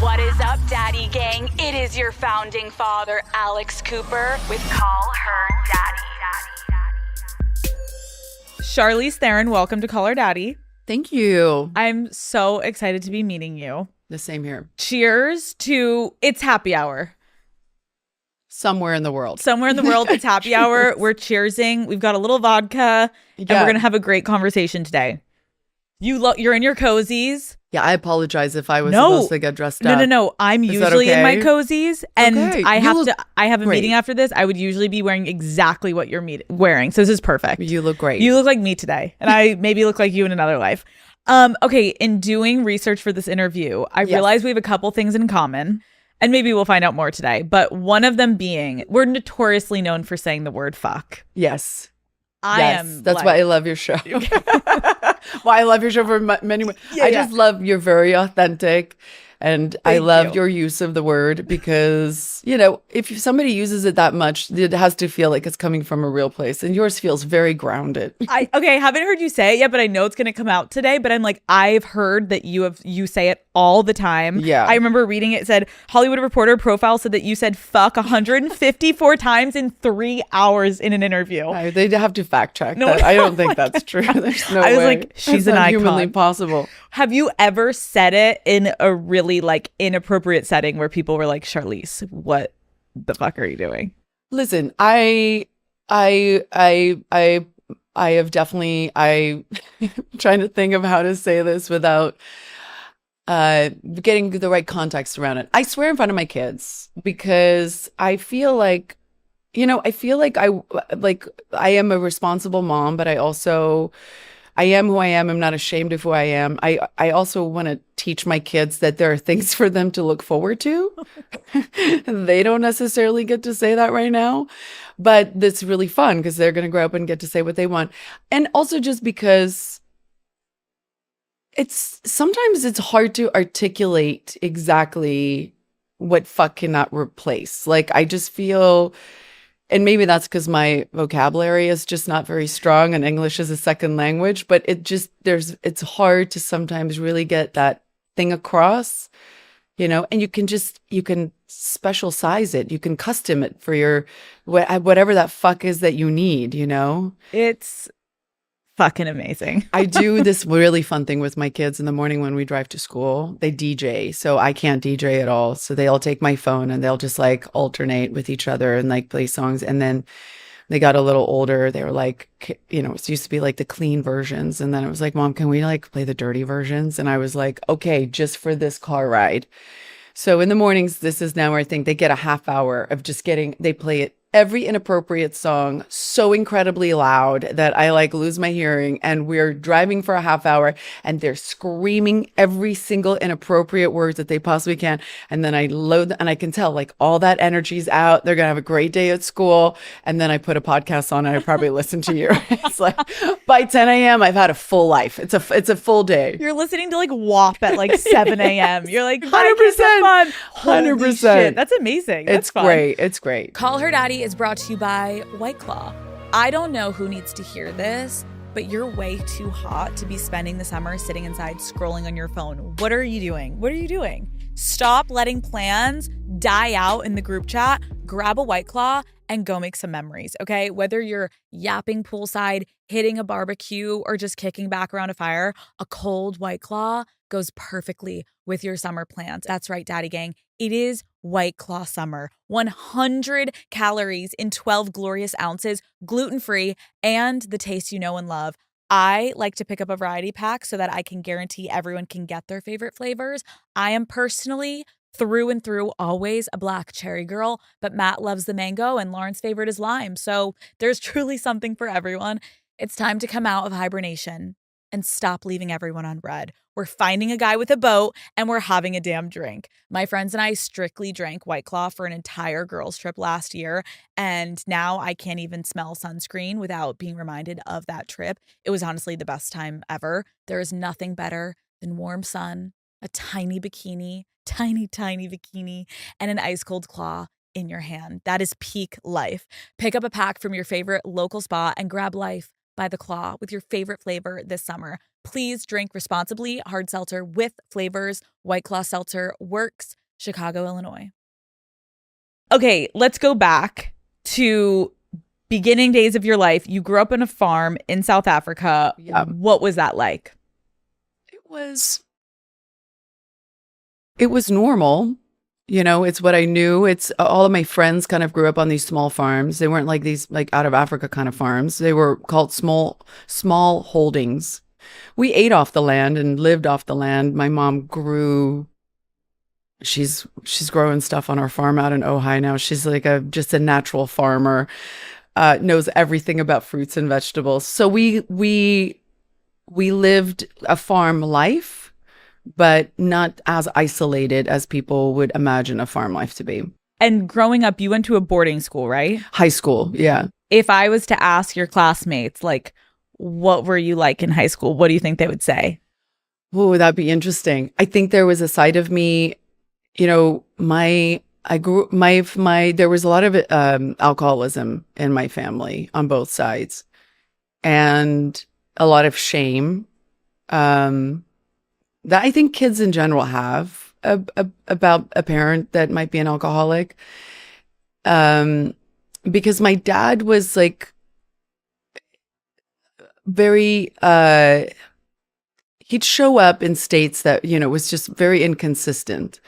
What is up, Daddy Gang? It is your founding father, Alex Cooper, with Call Her Daddy. Charlize Theron, welcome to Call Her Daddy. Thank you. I'm so excited to be meeting you. The same here. Cheers to It's Happy Hour. Somewhere in the world. Somewhere in the world, it's happy hour. We're cheersing. We've got a little vodka, and we're going to have a great conversation today. You're in your cozies. Yeah, I apologize if I was supposed to get dressed up. No. I'm usually in my cozies, and I have a great. meeting after this. I would usually be wearing exactly what you're wearing. So this is perfect. You look great. You look like me today, and I maybe look like you in another life. Okay, in doing research for this interview, I realized we have a couple things in common, and maybe we'll find out more today. But one of them being, we're notoriously known for saying the word fuck. Yes. That's why I love your show. Why I love your show for many ways. I just love you're very authentic. And I love your use of the word because, if somebody uses it that much, it has to feel like it's coming from a real place. And yours feels very grounded. I haven't heard you say it yet, but I know it's going to come out today. But I'm like, I've heard that you say it all the time. Yeah. I remember reading it said, Hollywood Reporter profile said that you said fuck 154 times in 3 hours in an interview. They'd have to fact check that. I don't think that's true. There's no way. I was like, she's an icon. Humanly possible. Have you ever said it in a really inappropriate setting where people were like, Charlize, what the fuck are you doing? Listen, I have definitely, I'm trying to think of how to say this without getting the right context around it. I swear in front of my kids because I feel like, I am a responsible mom, but I am who I am. I'm not ashamed of who I am. I also want to teach my kids that there are things for them to look forward to. They don't necessarily get to say that right now, but it's really fun because they're going to grow up and get to say what they want. And also just because sometimes it's hard to articulate exactly what fuck cannot replace. I just feel... And maybe that's because my vocabulary is just not very strong and English is a second language, but it's hard to sometimes really get that thing across, and you can special size it. You can custom it for your, whatever that fuck is that you need, It's fucking amazing. I do this really fun thing with my kids in the morning when we drive to school. They DJ, so I can't DJ at all. So they all take my phone and they'll just alternate with each other and play songs. And then they got a little older. They were it used to be the clean versions. And then it was like, Mom, can we play the dirty versions? And I was like, okay, just for this car ride. So in the mornings, this is now where I think they get a half hour of just they play it. Every inappropriate song so incredibly loud that I lose my hearing, and we're driving for a half hour and they're screaming every single inappropriate word that they possibly can. And then I load and I can tell all that energy's out. They're going to have a great day at school. And then I put a podcast on and I probably listen to you. It's by 10 a.m. I've had a full life. It's a full day. You're listening to WAP at 7 a.m. You're 100%. fun. 100%. Shit. That's amazing. That's fun. Great. It's great. Call Her Daddy is brought to you by White Claw. I don't know who needs to hear this, but you're way too hot to be spending the summer sitting inside scrolling on your phone. What are you doing? Stop letting plans die out in the group chat. Grab a White Claw and go make some memories, okay? Whether you're yapping poolside, hitting a barbecue, or just kicking back around a fire, a cold White Claw goes perfectly with your summer plans. That's right, Daddy Gang. It is White Claw summer. 100 calories in 12 glorious ounces, gluten-free, and the taste you know and love. I like to pick up a variety pack so that I can guarantee everyone can get their favorite flavors. I am personally through and through always a black cherry girl, but Matt loves the mango and Lauren's favorite is lime. So there's truly something for everyone. It's time to come out of hibernation and stop leaving everyone on red. We're finding a guy with a boat and we're having a damn drink. My friends and I strictly drank White Claw for an entire girls trip last year. And now I can't even smell sunscreen without being reminded of that trip. It was honestly the best time ever. There is nothing better than warm sun, a tiny bikini, tiny bikini, and an ice cold claw in your hand. That is peak life. Pick up a pack from your favorite local spot and grab life by the claw with your favorite flavor this summer. Please drink responsibly. Hard seltzer with flavors. White Claw Seltzer works. Chicago, Illinois. Okay, let's go back to beginning days of your life. You grew up on a farm in South Africa. Yeah. What was that like? It was normal. You know, it's what I knew. It's all of my friends kind of grew up on these small farms. They weren't like these like out of Africa kind of farms. They were called small holdings. We ate off the land and lived off the land. My mom grew. She's growing stuff on our farm out in Ojai now. She's like just a natural farmer. Knows everything about fruits and vegetables. So we lived a farm life, but not as isolated as people would imagine a farm life to be. And growing up, you went to a boarding school, right? High school, yeah. If I was to ask your classmates, like, what were you like in high school? What do you think they would say? Oh, that'd be interesting. I think there was a side of me, you know, there was a lot of alcoholism in my family on both sides, and a lot of shame. That I think kids in general have about a parent that might be an alcoholic. Because my dad was like very, he'd show up in states that, you know, was just very inconsistent.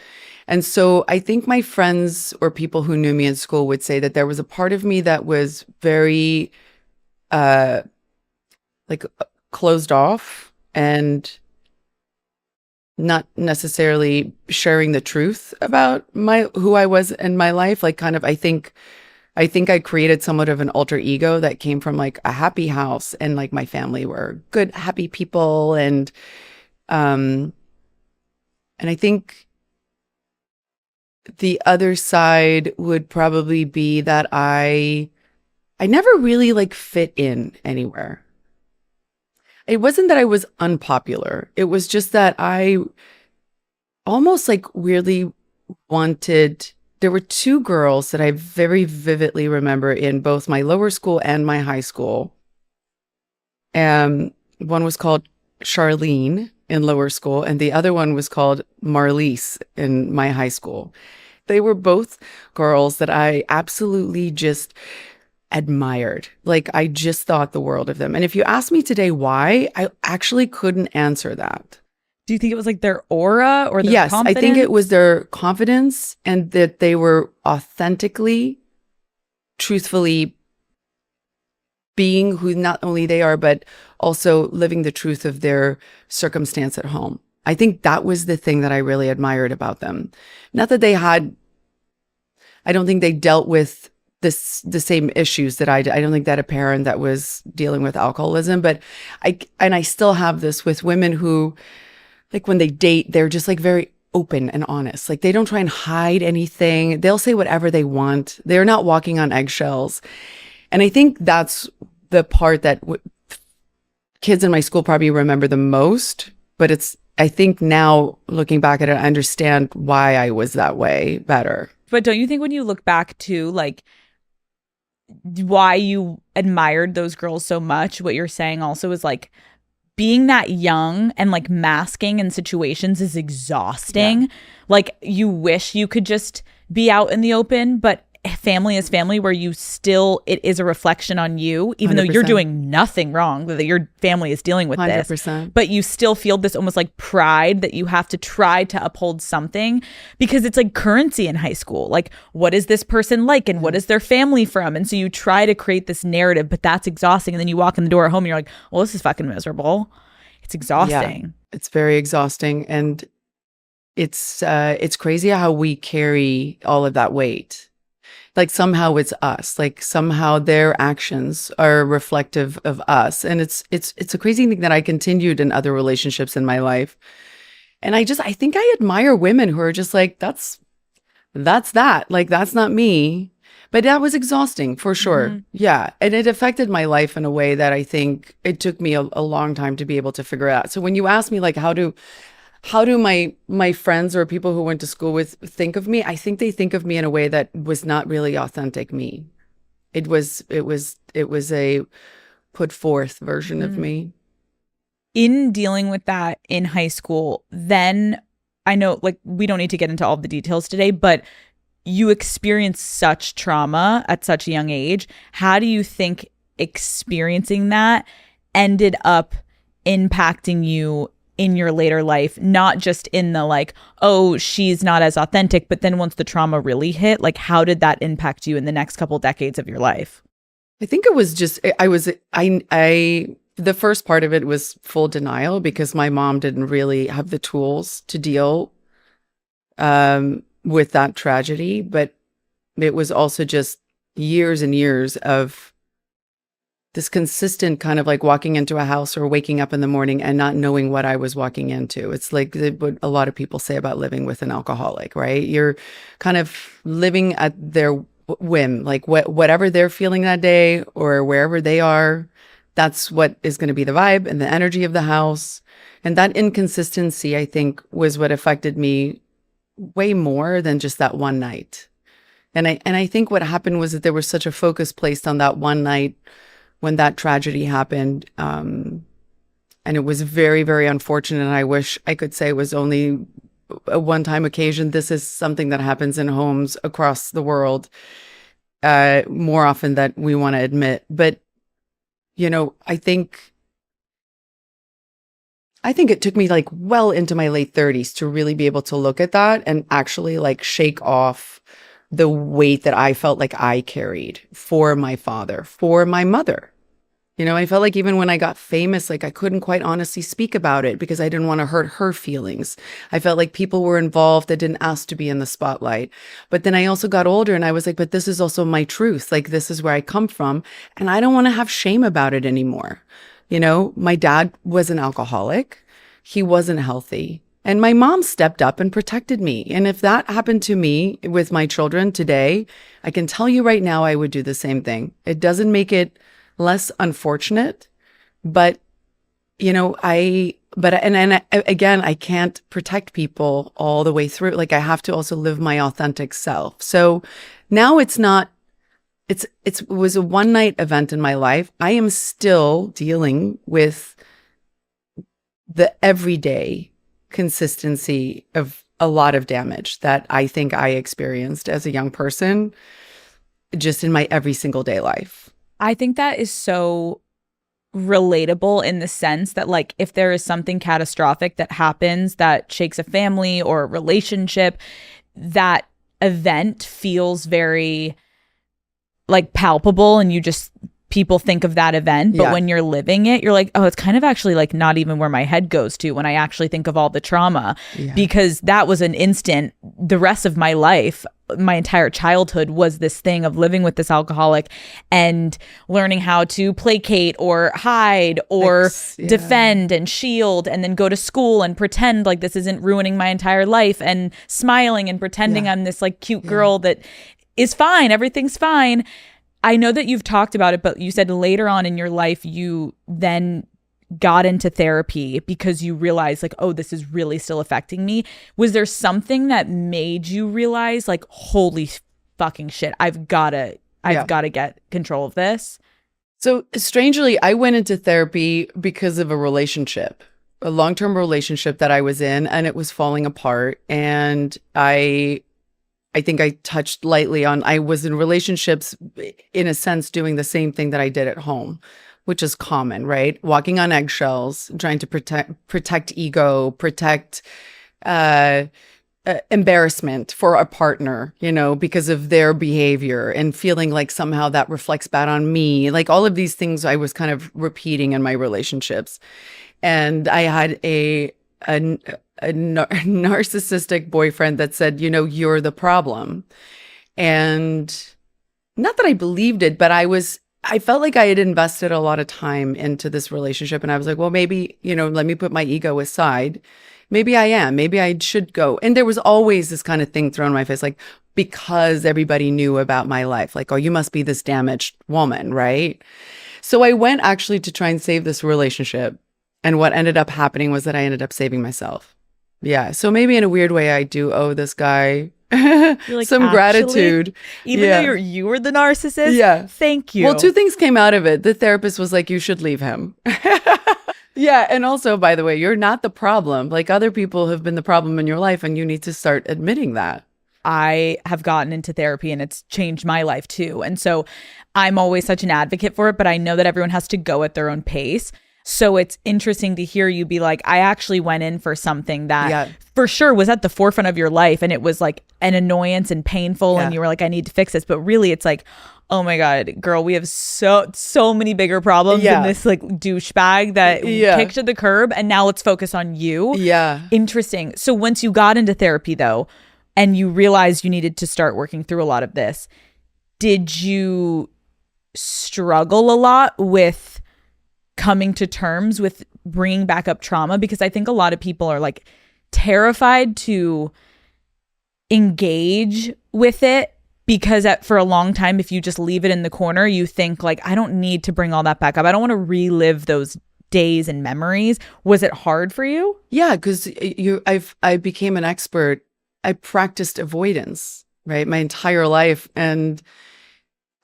And so I think my friends or people who knew me in school would say that there was a part of me that was very, like closed off and not necessarily sharing the truth about who I was in my life. Like kind of, I think I created somewhat of an alter ego that came from like a happy house, and like my family were good, happy people. And I think the other side would probably be that I never really like fit in anywhere. It wasn't that I was unpopular. It was just that I almost like weirdly wanted. There were two girls that I very vividly remember in both my lower school and my high school. One was called Charlene in lower school, and the other one was called Marlise in my high school. They were both girls that I absolutely just admired. Like I just thought the world of them. And if you ask me today why, I actually couldn't answer that. Do you think it was like their aura or their confidence? I think it was their confidence, and that they were authentically, truthfully being who not only they are, but also living the truth of their circumstance at home. I think that was the thing that I really admired about them. Not that I don't think they dealt with the same issues that I did. I don't think that a parent that was dealing with alcoholism, but I still have this with women who, like when they date, they're just like very open and honest. Like they don't try and hide anything. They'll say whatever they want. They're not walking on eggshells. And I think that's the part that kids in my school probably remember the most. But I think now looking back at it, I understand why I was that way better. But don't you think when you look back to like why you admired those girls so much, what you're saying also is like being that young and like masking in situations is exhausting. Yeah. Like you wish you could just be out in the open, but family is family where it is a reflection on you, even 100%. Though you're doing nothing wrong, that your family is dealing with 100%. This, but you still feel this almost like pride that you have to try to uphold something because it's like currency in high school. Like, what is this person like and what is their family from? And so you try to create this narrative, but that's exhausting. And then you walk in the door at home and you're like, well, this is fucking miserable. It's exhausting. Yeah, it's very exhausting. And it's crazy how we carry all of that weight. Like somehow it's us, like somehow their actions are reflective of us. And it's a crazy thing that I continued in other relationships in my life. And I think I admire women who are just like, that's that, like, that's not me. But that was exhausting for sure. Mm-hmm. Yeah. And it affected my life in a way that I think it took me a long time to be able to figure out. So when you ask me like, how do my friends or people who went to school with think of me? I think they think of me in a way that was not really authentic me. It was a put forth version of me. In dealing with that in high school, then I know, like, we don't need to get into all the details today, but you experienced such trauma at such a young age. How do you think experiencing that ended up impacting you in your later life? Not just in the like, oh, she's not as authentic, but then once the trauma really hit, like, how did that impact you in the next couple decades of your life? I think it was just, the first part of it was full denial because my mom didn't really have the tools to deal with that tragedy. But it was also just years and years of this consistent kind of like walking into a house or waking up in the morning and not knowing what I was walking into. It's like what a lot of people say about living with an alcoholic, right? You're kind of living at their whim, like whatever they're feeling that day or wherever they are, that's what is going to be the vibe and the energy of the house. And that inconsistency, I think, was what affected me way more than just that one night. And I think what happened was that there was such a focus placed on that one night when that tragedy happened. And it was very, very unfortunate. And I wish I could say it was only a one-time occasion. This is something that happens in homes across the world more often than we want to admit. But you know, I think it took me like well into my late 30s to really be able to look at that and actually like shake off the weight that I felt like I carried for my father, for my mother. You know, I felt like even when I got famous, like I couldn't quite honestly speak about it because I didn't want to hurt her feelings. I felt like people were involved that didn't ask to be in the spotlight. But then I also got older and I was like, but this is also my truth. Like, this is where I come from. And I don't want to have shame about it anymore. You know, my dad was an alcoholic. He wasn't healthy. And my mom stepped up and protected me. And if that happened to me with my children today, I can tell you right now, I would do the same thing. It doesn't make it less unfortunate, but you know, again, I can't protect people all the way through. Like I have to also live my authentic self. So now it was a one night event in my life. I am still dealing with the everyday consistency of a lot of damage that I think I experienced as a young person, just in my every single day life. I think that is so relatable in the sense that, like, if there is something catastrophic that happens that shakes a family or a relationship, that event feels very, like, palpable, and people think of that event. But when you're living it, you're like, oh, it's kind of actually like not even where my head goes to when I actually think of all the trauma, because that was an instant. The rest of my life, my entire childhood, was this thing of living with this alcoholic and learning how to placate or hide or defend and shield, and then go to school and pretend like this isn't ruining my entire life, and smiling and pretending I'm this like cute girl that is fine. Everything's fine. I know that you've talked about it, but you said later on in your life, you then got into therapy because you realized like, oh, this is really still affecting me. Was there something that made you realize like, holy fucking shit, I've got to get control of this? So strangely, I went into therapy because of a relationship, a long-term relationship that I was in, and it was falling apart. And I think I touched lightly on, I was in relationships, in a sense, doing the same thing that I did at home, which is common, right? Walking on eggshells, trying to protect ego, protect embarrassment for a partner, you know, because of their behavior, and feeling like somehow that reflects bad on me. Like all of these things I was kind of repeating in my relationships. And I had a narcissistic boyfriend that said, you know, you're the problem. And not that I believed it, but I felt like I had invested a lot of time into this relationship. And I was like, well, maybe, you know, let me put my ego aside. Maybe I should go. And there was always this kind of thing thrown in my face, like, because everybody knew about my life, like, oh, you must be this damaged woman, right? So I went actually to try and save this relationship. And what ended up happening was that I ended up saving myself. Yeah. So maybe in a weird way, I do owe this guy You're like, some gratitude. Even though you were the narcissist. Yeah. Thank you. Well, two things came out of it. The therapist was like, you should leave him. Yeah. And also, by the way, you're not the problem. Like other people have been the problem in your life and you need to start admitting that. I have gotten into therapy and it's changed my life too. And so I'm always such an advocate for it, but I know that everyone has to go at their own pace. So it's interesting to hear you be like, I actually went in for something that for sure was at the forefront of your life. And it was like an annoyance and painful. And you were like, I need to fix this. But really it's like, oh my God, girl, we have so many bigger problems than this like douchebag that kicked to the curb. And now let's focus on you. Yeah. Interesting. So once you got into therapy though, and you realized you needed to start working through a lot of this, did you struggle a lot with coming to terms with bringing back up trauma? Because I think a lot of people are like terrified to engage with it because for a long time, if you just leave it in the corner, you think like, I don't need to bring all that back up. I don't want to relive those days and memories. Was it hard for you? Yeah, because I became an expert. I practiced avoidance, right, my entire life. And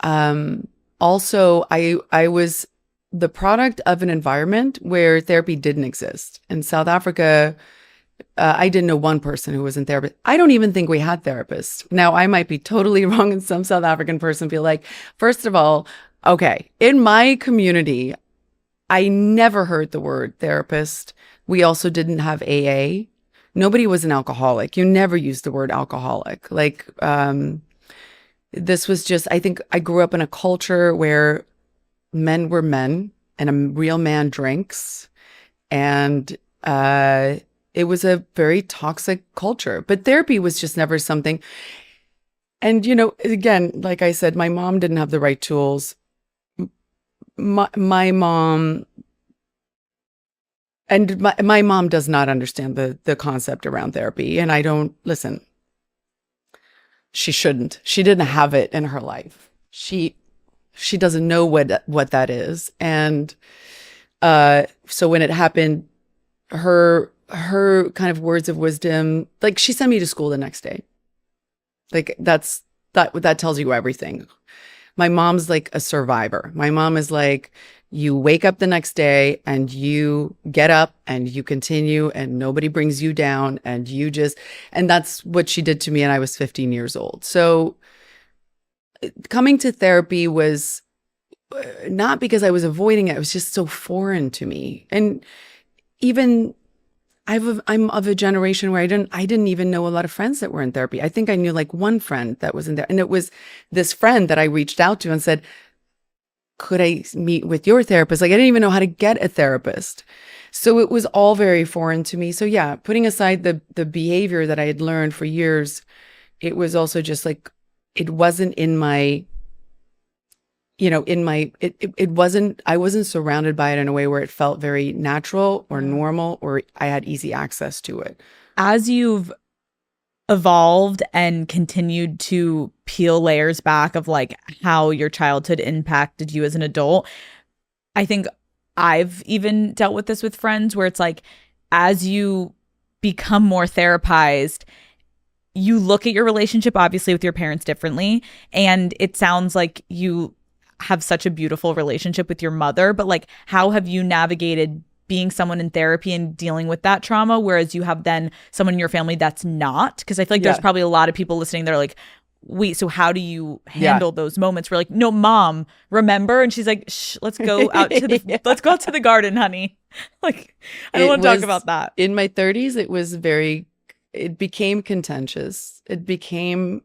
also I was the product of an environment where therapy didn't exist. In South Africa, I didn't know one person who was in therapy. I don't even think we had therapists. Now, I might be totally wrong and some South African person be like, first of all, okay, in my community, I never heard the word therapist. We also didn't have AA. Nobody was an alcoholic. You never used the word alcoholic. Like, this was just, I think I grew up in a culture where men were men and a real man drinks. And it was a very toxic culture. But therapy was just never something. And, you know, again, like I said, my mom didn't have the right tools. My mom... And my mom does not understand the concept around therapy. And I don't, listen, she shouldn't. She didn't have it in her life. She doesn't know what that is. And so when it happened, her kind of words of wisdom, like she sent me to school the next day. Like that tells you everything. My mom's like a survivor. My mom is like, you wake up the next day and you get up and you continue and nobody brings you down and and that's what she did to me. And I was 15 years old. So coming to therapy was not because I was avoiding it. It was just so foreign to me. And even I'm of a generation where I didn't even know a lot of friends that were in therapy. I think I knew like one friend that was in there. And it was this friend that I reached out to and said, could I meet with your therapist? Like, I didn't even know how to get a therapist. So it was all very foreign to me. So yeah, putting aside the behavior that I had learned for years, it was also just like, it wasn't in my, it wasn't, I wasn't surrounded by it in a way where it felt very natural or normal or I had easy access to it. As you've evolved and continued to peel layers back of like how your childhood impacted you as an adult, I think I've even dealt with this with friends where it's like, as you become more therapized, you look at your relationship obviously with your parents differently. And it sounds like you have such a beautiful relationship with your mother, but like, how have you navigated being someone in therapy and dealing with that trauma, whereas you have then someone in your family that's not? Because I feel like there's probably a lot of people listening that are like, wait, so how do you handle those moments where like, no, mom, remember? And she's like, shh, let's go out to the let's go out to the garden, honey. Like, I don't want to talk about that. In my 30s, it became contentious. It became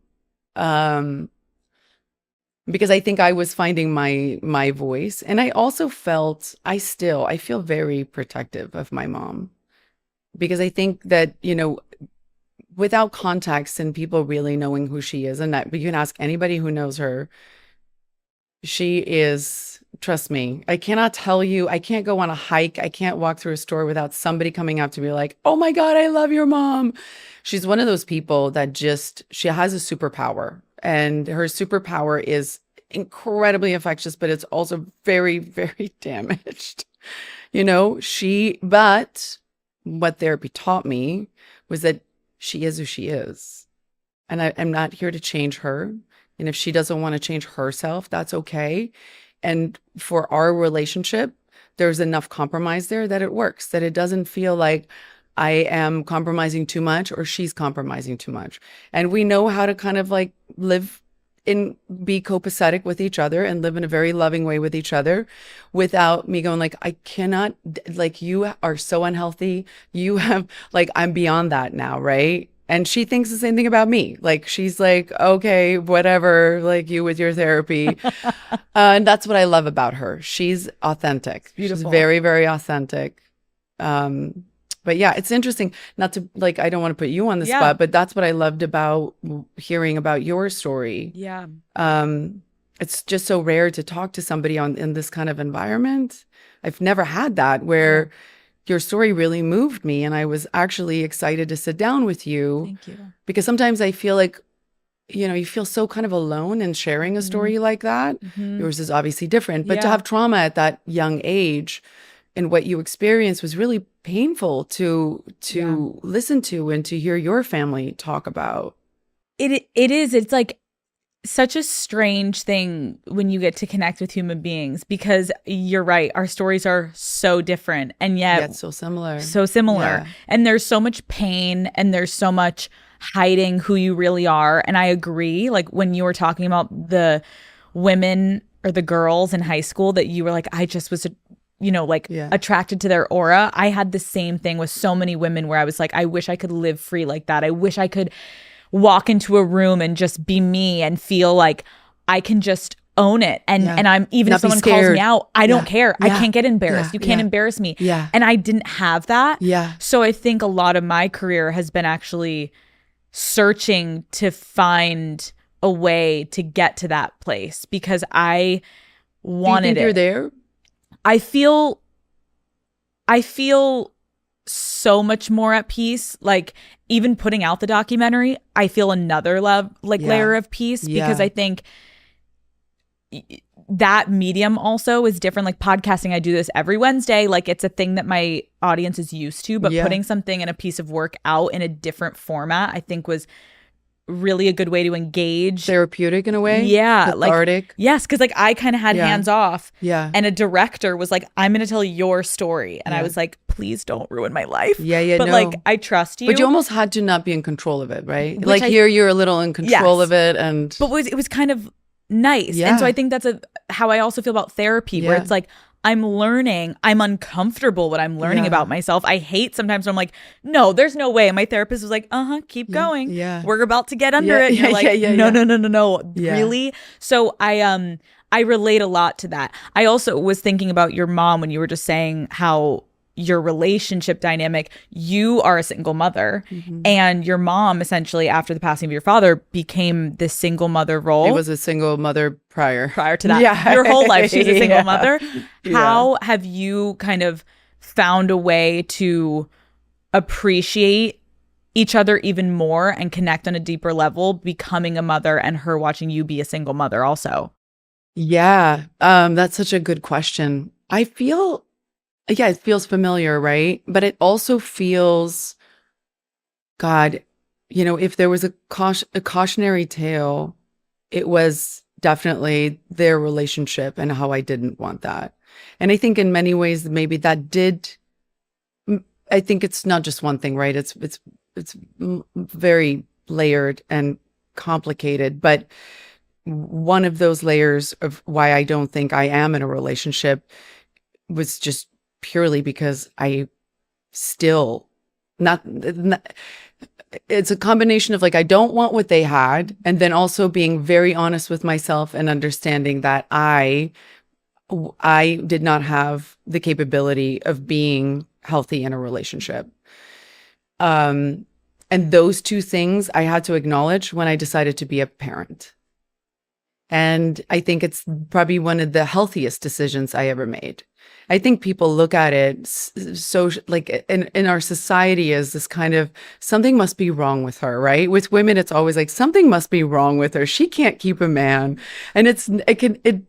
because I think I was finding my voice. And I also I feel very protective of my mom. Because I think that, without context and people really knowing who she is, and that you can ask anybody who knows her, she is, trust me, I cannot tell you, I can't go on a hike, I can't walk through a store without somebody coming up to me like, oh my God, I love your mom. She's one of those people that she has a superpower. And her superpower is incredibly infectious, but it's also very, very damaged. But what therapy taught me was that she is who she is. and I'm not here to change her. And if she doesn't want to change herself, that's okay. And for our relationship, there's enough compromise there that it works, that it doesn't feel like I am compromising too much or she's compromising too much. And we know how to kind of like be copacetic with each other and live in a very loving way with each other without me going like, I cannot, like, you are so unhealthy. You have, like, I'm beyond that now, right? And she thinks the same thing about me. Like, she's like, okay, whatever, like you with your therapy. And that's what I love about her. She's authentic. Beautiful. She's very, very authentic. But yeah, it's interesting, not to, like, I don't want to put you on the spot, but that's what I loved about hearing about your story. Yeah. It's just so rare to talk to somebody in this kind of environment. I've never had that where your story really moved me, and I was actually excited to sit down with you. Thank you. Because sometimes I feel like, you feel so kind of alone in sharing a story like that. Mm-hmm. Yours is obviously different, but to have trauma at that young age and what you experienced was really painful to listen to and to hear your family talk about. It is. It's like such a strange thing when you get to connect with human beings, because you're right. Our stories are so different, and yet so similar. So similar. Yeah. And there's so much pain, and there's so much hiding who you really are. And I agree. Like when you were talking about the women or the girls in high school that you were like, I just was attracted to their aura. I had the same thing with so many women where I was like, I wish I could live free like that. I wish I could walk into a room and just be me and feel like I can just own it. And I'm, even if someone calls me out, I don't care. I can't get embarrassed. You can't embarrass me. Yeah. And I didn't have that. Yeah. So I think a lot of my career has been actually searching to find a way to get to that place, because I wanted Do you think it. you're there? I feel so much more at peace. Like even putting out the documentary, I feel another layer of peace, because I think that medium also is different. Like podcasting, I do this every Wednesday. Like it's a thing that my audience is used to, but putting something and a piece of work out in a different format, I think was really a good way to engage. Therapeutic in a way? Yeah. Cathartic? Yes, because like I kind of had hands off. Yeah. And a director was like, I'm going to tell your story. And I was like, please don't ruin my life. Yeah, but like, I trust you. But you almost had to not be in control of it, right? Like here you're a little in control of it. But it was kind of nice. Yeah. And so I think that's how I also feel about therapy, where it's like, I'm learning. I'm uncomfortable what I'm learning about myself. I hate sometimes when I'm like, no, there's no way. And my therapist was like, keep going. Yeah. We're about to get under it. And you're like, no. Yeah. Really? So I relate a lot to that. I also was thinking about your mom when you were just saying how your relationship dynamic, you are a single mother, and your mom essentially after the passing of your father became this single mother role. It was a single mother prior to that. Yeah. Your whole life she's a single mother. How have you kind of found a way to appreciate each other even more and connect on a deeper level, becoming a mother and her watching you be a single mother also? Yeah, that's such a good question. I feel it feels familiar, right? But it also feels, God, if there was a cautionary tale, it was definitely their relationship and how I didn't want that. And I think in many ways, maybe that did, I think it's not just one thing, right? It's very layered and complicated, but one of those layers of why I don't think I am in a relationship was just purely because I still it's a combination of like, I don't want what they had. And then also being very honest with myself and understanding that I did not have the capability of being healthy in a relationship. And those two things I had to acknowledge when I decided to be a parent. And I think it's probably one of the healthiest decisions I ever made. I think people look at it so like in our society as this kind of something must be wrong with her, right? With women, it's always like something must be wrong with her. She can't keep a man. And it's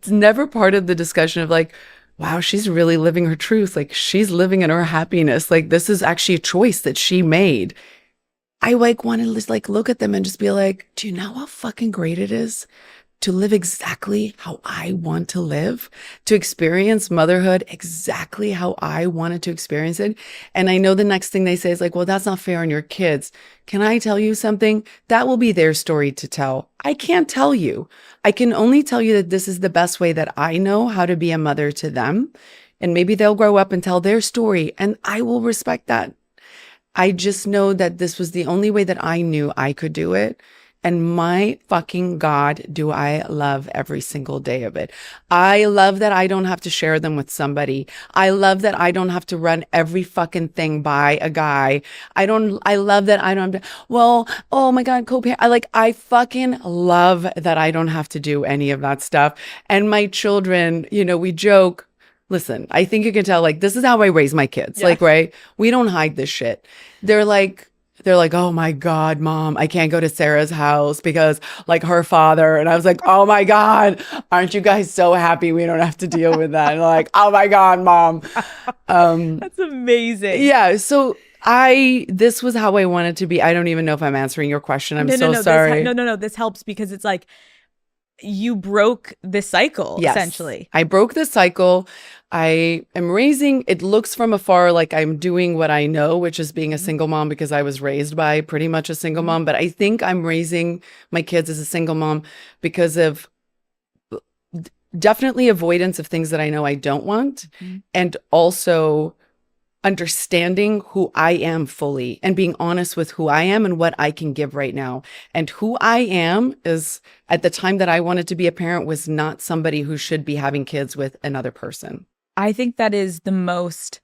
never part of the discussion of like, wow, she's really living her truth. Like she's living in her happiness. Like this is actually a choice that she made. I like want to just like look at them and just be like, do you know how fucking great it is to live exactly how I want to live, to experience motherhood exactly how I wanted to experience it? And I know the next thing they say is like, well, that's not fair on your kids. Can I tell you something? That will be their story to tell. I can't tell you. I can only tell you that this is the best way that I know how to be a mother to them. And maybe they'll grow up and tell their story, and I will respect that. I just know that this was the only way that I knew I could do it. And my fucking God, do I love every single day of it. I love that I don't have to share them with somebody. I love that I don't have to run every fucking thing by a guy. I love that I don't have to, well, oh my God, co-parent. I fucking love that I don't have to do any of that stuff. And my children, we joke. Listen, I think you can tell, like, this is how I raise my kids. Yeah. Like, right? We don't hide this shit. They're like, oh my God, Mom, I can't go to Sarah's house because like her father. And I was like, oh my God, aren't you guys so happy we don't have to deal with that? And like, oh my God, Mom. That's amazing. Yeah. So this was how I wanted to be. I don't even know if I'm answering your question. I'm so sorry. No. This helps because it's like you broke this cycle, yes. Essentially. I broke the cycle. I am raising, it looks from afar like I'm doing what I know, which is being a single mom because I was raised by pretty much a single mom. But I think I'm raising my kids as a single mom because of definitely avoidance of things that I know I don't want. And also understanding who I am fully and being honest with who I am and what I can give right now. And who I am is, at the time that I wanted to be a parent, was not somebody who should be having kids with another person. I think that is the most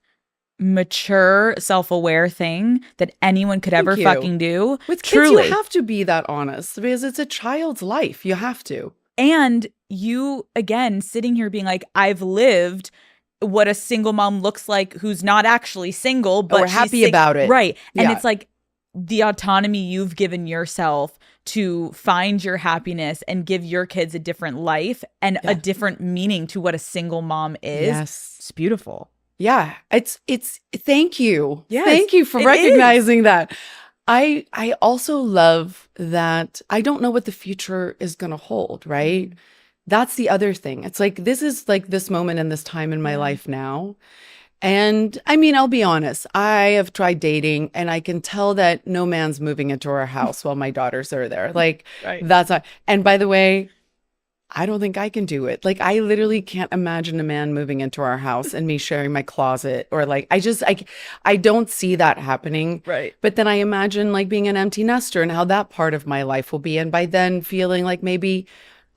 mature, self-aware thing that anyone could ever fucking do. With kids, you have to be that honest because it's a child's life. You have to. And you, again, sitting here being like, I've lived what a single mom looks like who's not actually single, but we're happy about it. Right. And it's like the autonomy you've given yourself to find your happiness and give your kids a different life and a different meaning to what a single mom is. Yes. It's beautiful. Yeah. It's thank you. Yes, thank you for recognizing that. I also love that I don't know what the future is going to hold, right? That's the other thing. It's like, this is like this moment and this time in my life now. And I mean, I'll be honest, I have tried dating and I can tell that no man's moving into our house while my daughters are there. Like, that's not, and by the way, I don't think I can do it. Like, I literally can't imagine a man moving into our house and me sharing my closet, or like, I don't see that happening. Right. But then I imagine like being an empty nester and how that part of my life will be. And by then feeling like maybe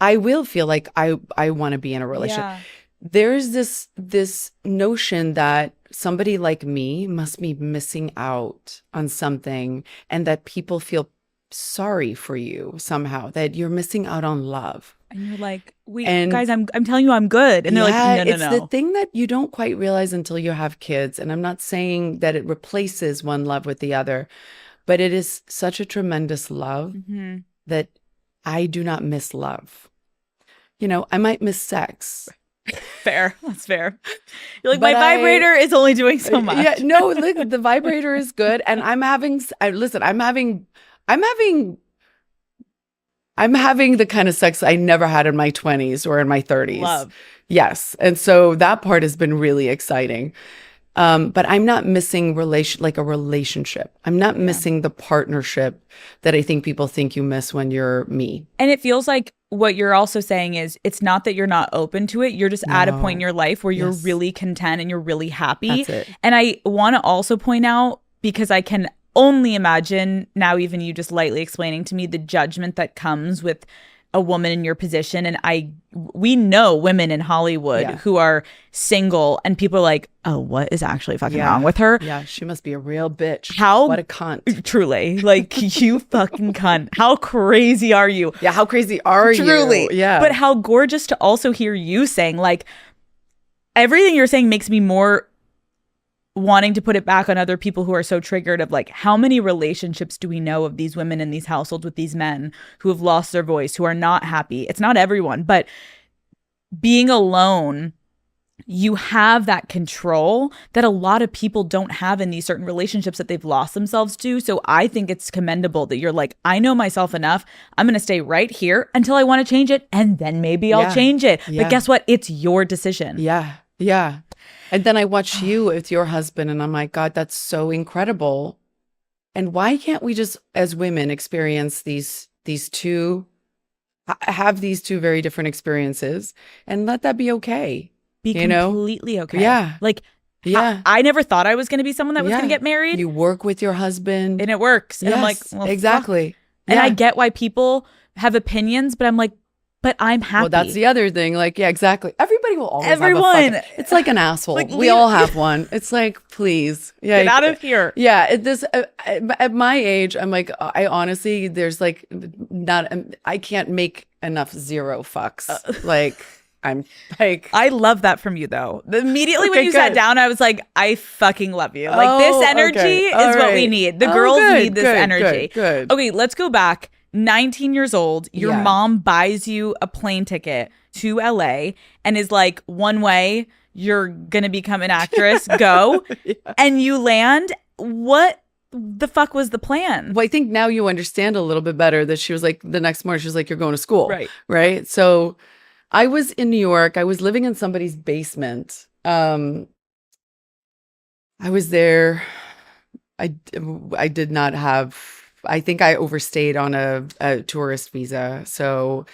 I will feel like I want to be in a relationship. Yeah. There's this notion that somebody like me must be missing out on something and that people feel sorry for you somehow, that you're missing out on love. And you're like, guys, I'm telling you I'm good. And they're like, no. It's the thing that you don't quite realize until you have kids. And I'm not saying that it replaces one love with the other, but it is such a tremendous love that I do not miss love. I might miss sex. Fair. That's fair. You're like, but my vibrator is only doing so much. Yeah, no, look, the vibrator is good. And I'm having the kind of sex I never had in my 20s or in my 30s. Love. Yes. And so that part has been really exciting. But I'm not missing a relationship. I'm not missing the partnership that I think people think you miss when you're me. And it feels like what you're also saying is it's not that you're not open to it. You're just at a point in your life where you're really content and you're really happy. That's it. And I want to also point out, because I can only imagine now, even you just lightly explaining to me the judgment that comes with a woman in your position. And we know women in Hollywood who are single and people are like, oh, what is actually fucking wrong with her? Yeah, she must be a real bitch. What a cunt. Truly. Like, you fucking cunt. How crazy are you? Yeah, how crazy are you? Truly. Yeah. But how gorgeous to also hear you saying, like, everything you're saying makes me more wanting to put it back on other people who are so triggered of like, how many relationships do we know of these women in these households with these men who have lost their voice, who are not happy? It's not everyone, but being alone you have that control that a lot of people don't have in these certain relationships that they've lost themselves to. So I think it's commendable that you're like, I know myself enough. I'm going to stay right here until I want to change it. And then maybe I'll change it. Yeah. But guess what? It's your decision. Yeah. Yeah. And then I watch you with your husband and I'm like, God, that's so incredible. And why can't we just, as women, experience these two, have these two very different experiences and let that be okay? Be completely okay. Yeah. Like, yeah. I never thought I was going to be someone that was going to get married. You work with your husband. And it works. And I'm like, well, exactly. And I get why people have opinions, but I'm like, but I'm happy. Well, that's the other thing. Like, yeah, exactly. Everybody will always have it's like an asshole. Like, we all have one. It's like, please. Yeah, get out of here. Yeah. At my age, I'm like, I honestly, there's like I can't make enough zero fucks. Like, I'm like, I love that from you though. Immediately when you sat down, I was like, I fucking love you. Like this energy is what we need. The girls need this energy. Good. Okay, let's go back. 19 years old. Your mom buys you a plane ticket to LA and is like, one way, you're going to become an actress. Go. And you land. What the fuck was the plan? Well, I think now you understand a little bit better that she was like, the next morning, she was like, you're going to school. Right. Right. So I was in New York. I was living in somebody's basement. I was there. I did not have, I think I overstayed on a tourist visa. So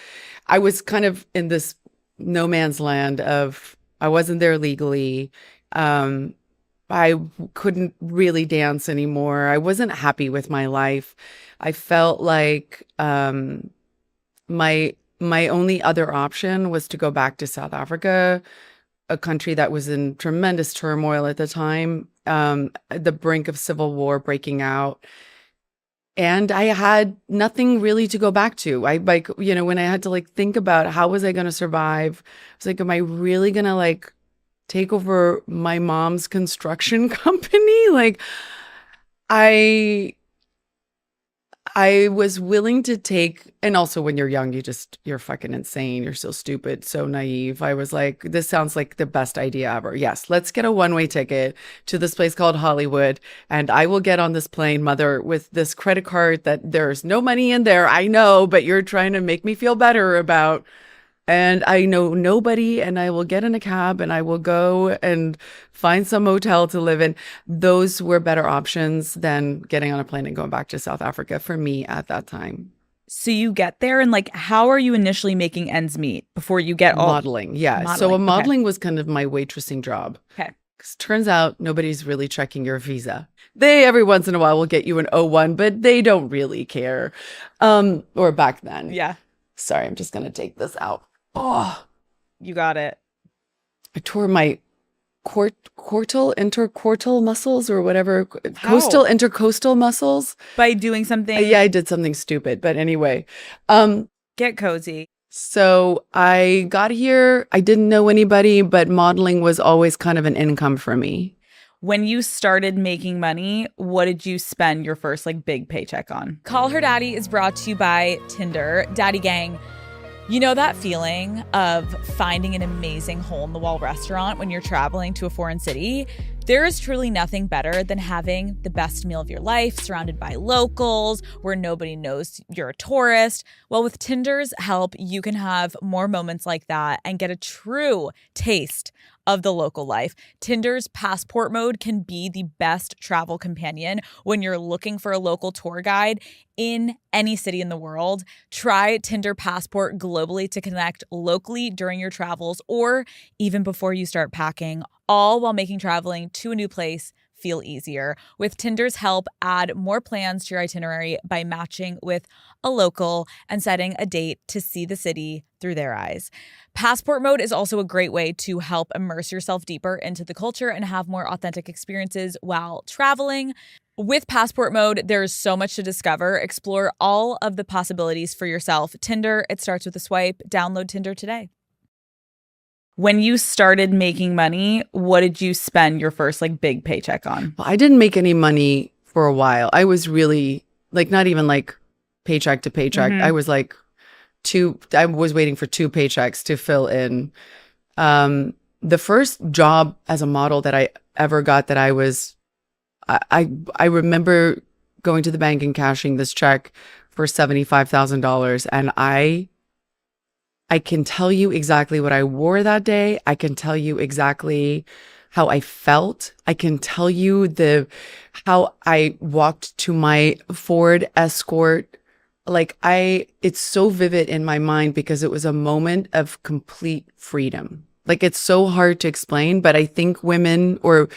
I was kind of in this no man's land of, I wasn't there legally. I couldn't really dance anymore. I wasn't happy with my life. I felt like my only other option was to go back to South Africa, a country that was in tremendous turmoil at the time, the brink of civil war breaking out. And I had nothing really to go back to. I like, when I had to like think about how was I going to survive, I was like, am I really going to like take over my mom's construction company? Like I was willing to take, and also when you're young, you're fucking insane. You're so stupid, so naive. I was like, this sounds like the best idea ever. Yes, let's get a one-way ticket to this place called Hollywood. And I will get on this plane, mother, with this credit card that there's no money in there. I know, but you're trying to make me feel better about. And I know nobody, and I will get in a cab and I will go and find some motel to live in. Those were better options than getting on a plane and going back to South Africa for me at that time. So you get there and like, how are you initially making ends meet before you get all modeling? Yeah. So modeling was kind of my waitressing job. Okay. Because turns out nobody's really checking your visa. They every once in a while will get you an O1, but they don't really care. Or back then. Yeah. Sorry, I'm just going to take this out. Oh, you got it. I tore my interquartal muscles or whatever. Intercostal muscles. By doing something. Yeah, I did something stupid. But anyway. Get cozy. So I got here. I didn't know anybody, but modeling was always kind of an income for me. When you started making money, what did you spend your first like big paycheck on? Call Her Daddy is brought to you by Tinder. Daddy Gang. You know that feeling of finding an amazing hole-in-the-wall restaurant when you're traveling to a foreign city? There is truly nothing better than having the best meal of your life surrounded by locals where nobody knows you're a tourist. Well, with Tinder's help, you can have more moments like that and get a true taste of the local life. Tinder's passport mode can be the best travel companion when you're looking for a local tour guide in any city in the world. Try Tinder Passport globally to connect locally during your travels or even before you start packing, all while making traveling to a new place feel easier. With Tinder's help, add more plans to your itinerary by matching with a local and setting a date to see the city through their eyes. Passport mode is also a great way to help immerse yourself deeper into the culture and have more authentic experiences while traveling. With Passport mode, there's so much to discover. Explore all of the possibilities for yourself. Tinder, it starts with a swipe. Download Tinder today. When you started making money, what did you spend your first like big paycheck on? Well, I didn't make any money for a while. I was really like not even like paycheck to paycheck. Mm-hmm. I was like I was waiting for 2 paychecks to fill in. the first job as a model that I ever got that I remember going to the bank and cashing this check for $75,000. And I can tell you exactly what I wore that day. I can tell you exactly how I felt. I can tell you how I walked to my Ford Escort. Like it's so vivid in my mind because it was a moment of complete freedom. Like it's so hard to explain, but I think women or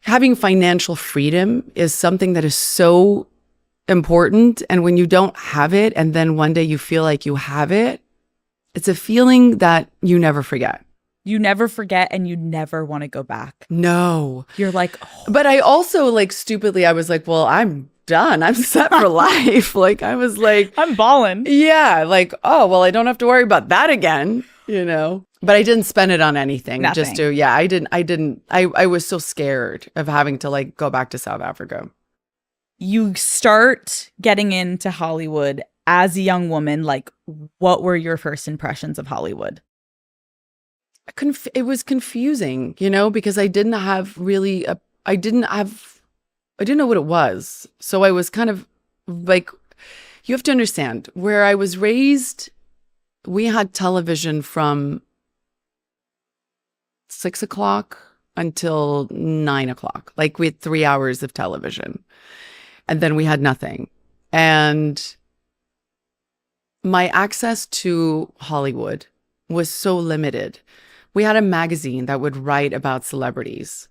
having financial freedom is something that is so important. And when you don't have it, and then one day you feel like you have it, it's a feeling that you never forget. You never forget, and you never want to go back. No. You're like, oh. But I also like stupidly, I was like, well, I'm done. I'm set for life. Like I was like, I'm balling. Yeah. Like, oh, well, I don't have to worry about that again, you know? But I didn't spend it on anything. Nothing. I was so scared of having to like go back to South Africa. You start getting into Hollywood as a young woman. Like, what were your first impressions of Hollywood? It was confusing, you know, because I didn't know what it was. So I was kind of like, you have to understand, where I was raised, we had television from 6 o'clock until 9 o'clock. Like we had 3 hours of television and then we had nothing. And my access to Hollywood was so limited. We had a magazine that would write about celebrities.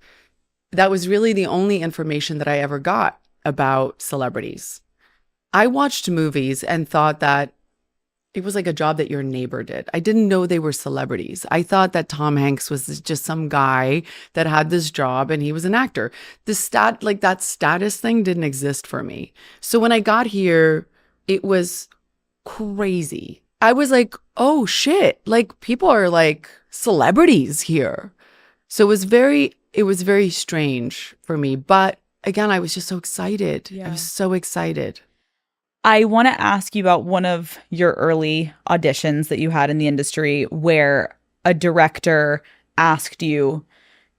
That was really the only information that I ever got about celebrities. I watched movies and thought that it was like a job that your neighbor did. I didn't know they were celebrities. I thought that Tom Hanks was just some guy that had this job and he was an actor. That status thing didn't exist for me. So when I got here, it was crazy. I was like, oh shit, like people are like celebrities here. So it was very strange for me. But again, I was just so excited. Yeah. I was so excited. I want to ask you about one of your early auditions that you had in the industry where a director asked you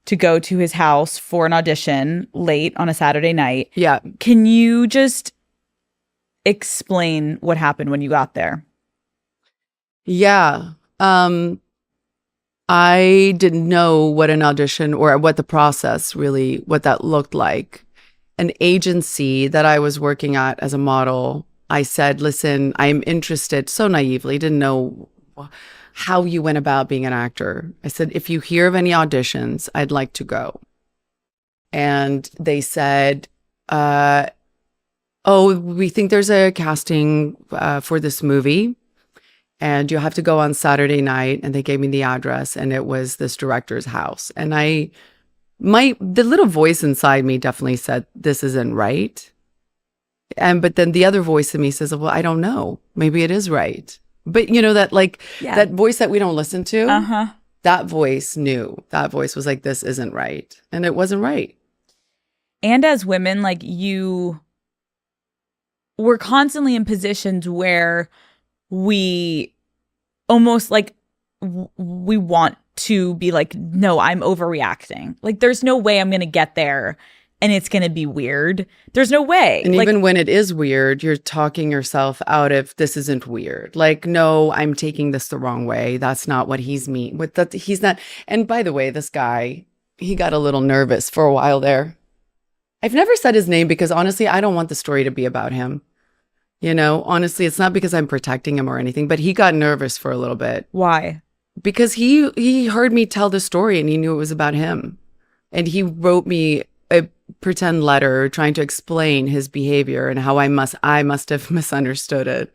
to go to his house for an audition late on a Saturday night. Yeah. Can you just explain what happened when you got there? Yeah. I didn't know what an audition or what the process really, what that looked like. An agency that I was working at as a model, I said, listen, I'm interested, so naively, didn't know how you went about being an actor. I said, if you hear of any auditions, I'd like to go. And they said, oh, we think there's a casting for this movie and you have to go on Saturday night. And they gave me the address and it was this director's house. And the little voice inside me definitely said, this isn't right. But then the other voice in me says, well, I don't know. Maybe it is right. But you know, that that voice that we don't listen to, that voice knew. That voice was like, this isn't right. And it wasn't right. And as women, like we're constantly in positions where we almost like we want to be like, no, I'm overreacting. Like there's no way I'm going to get there and it's going to be weird. There's no way. And even when it is weird, you're talking yourself out of, this isn't weird. Like, no, I'm taking this the wrong way. That's not what he's he's not. And by the way, this guy, he got a little nervous for a while there. I've never said his name because honestly, I don't want the story to be about him. You know, honestly, it's not because I'm protecting him or anything, but he got nervous for a little bit. Why? Because he heard me tell the story and he knew it was about him. And he wrote me a pretend letter trying to explain his behavior and how I must have misunderstood it,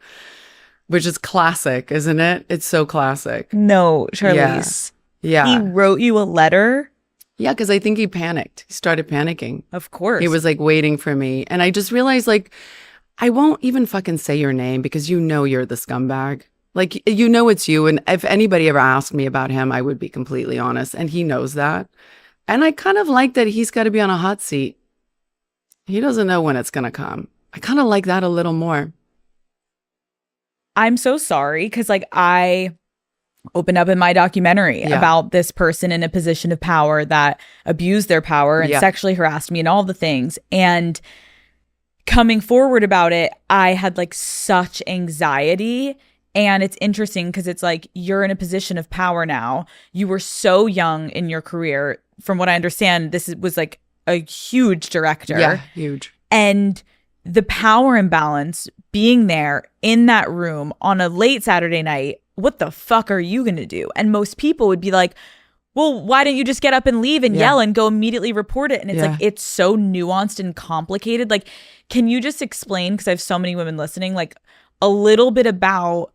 which is classic, isn't it? It's so classic. No, Charlize. Yeah. He wrote you a letter? Yeah, because I think he panicked. He started panicking. Of course. He was like waiting for me. And I just realized like, I won't even fucking say your name because you know you're the scumbag. Like, you know it's you. And if anybody ever asked me about him, I would be completely honest. And he knows that. And I kind of like that he's got to be on a hot seat. He doesn't know when it's going to come. I kind of like that a little more. I'm so sorry because like I opened up in my documentary about this person in a position of power that abused their power and sexually harassed me and all the things. And coming forward about it, I had like such anxiety. And it's interesting because it's like, you're in a position of power now. You were so young in your career. From what I understand, this was like a huge director. Yeah, huge. And the power imbalance being there in that room on a late Saturday night, what the fuck are you going to do? And most people would be like, well, why didn't you just get up and leave and yell and go immediately report it? And it's like, it's so nuanced and complicated. Like, can you just explain, because I have so many women listening, like a little bit about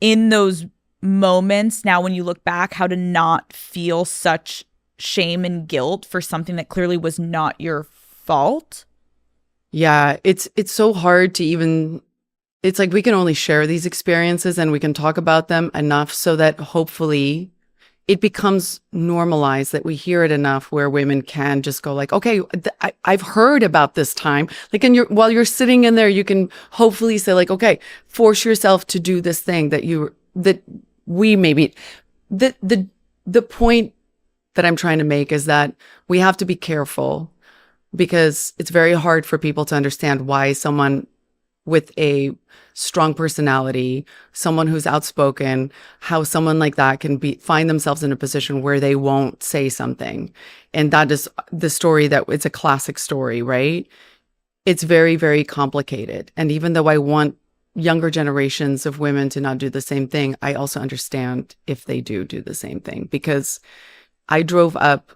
in those moments now when you look back, how to not feel such shame and guilt for something that clearly was not your fault? Yeah, it's so hard to even, it's like we can only share these experiences and we can talk about them enough so that hopefully it becomes normalized, that we hear it enough where women can just go like, okay, I've heard about this time. Like, and while you're sitting in there, you can hopefully say like, okay, force yourself to do this thing that we maybe, the point that I'm trying to make is that we have to be careful, because it's very hard for people to understand why someone with a strong personality, someone who's outspoken, how someone like that can find themselves in a position where they won't say something. And that is the story that it's a classic story, right? It's very, very complicated. And even though I want younger generations of women to not do the same thing, I also understand if they do the same thing, because I drove up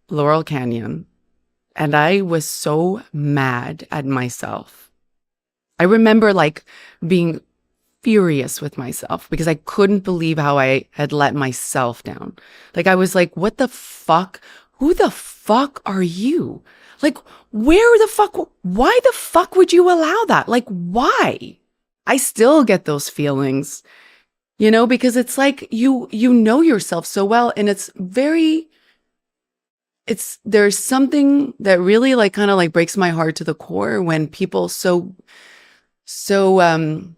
Laurel Canyon and I was so mad at myself. I remember like being furious with myself because I couldn't believe how I had let myself down. Like, I was like, what the fuck? Who the fuck are you? Like, why the fuck would you allow that? Like, why? I still get those feelings, because it's like you know yourself so well, and there's something that really like kind of like breaks my heart to the core when people so in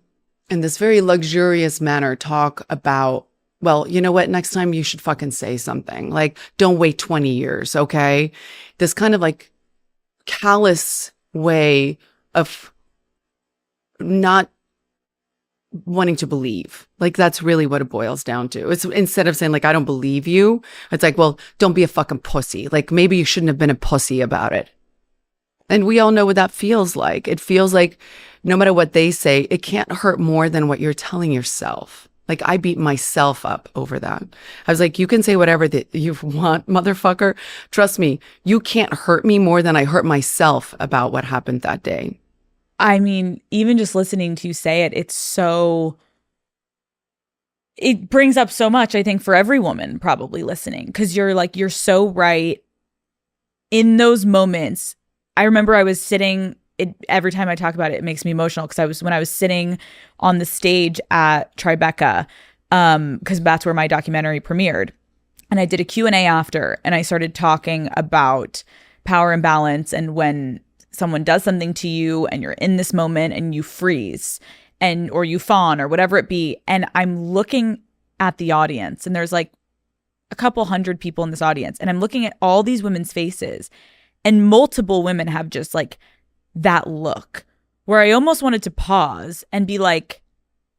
this very luxurious manner talk about, well, you know what, next time you should fucking say something. Like, don't wait 20 years, okay? This kind of like callous way of not wanting to believe. Like, that's really what it boils down to. It's instead of saying like, I don't believe you, it's like, well, don't be a fucking pussy. Like, maybe you shouldn't have been a pussy about it. And we all know what that feels like. It feels like no matter what they say, it can't hurt more than what you're telling yourself. Like, I beat myself up over that. I was like, you can say whatever that you want, motherfucker. Trust me, you can't hurt me more than I hurt myself about what happened that day. I mean, even just listening to you say it, it brings up so much, I think, for every woman probably listening, because you're so right in those moments. I remember I was sitting, every time I talk about it, it makes me emotional, because when I was sitting on the stage at Tribeca, because that's where my documentary premiered, and I did a Q&A after, and I started talking about power imbalance and when someone does something to you and you're in this moment and you freeze or you fawn or whatever it be. And I'm looking at the audience, and there's like a couple hundred people in this audience, and I'm looking at all these women's faces, and multiple women have just like that look where I almost wanted to pause and be like,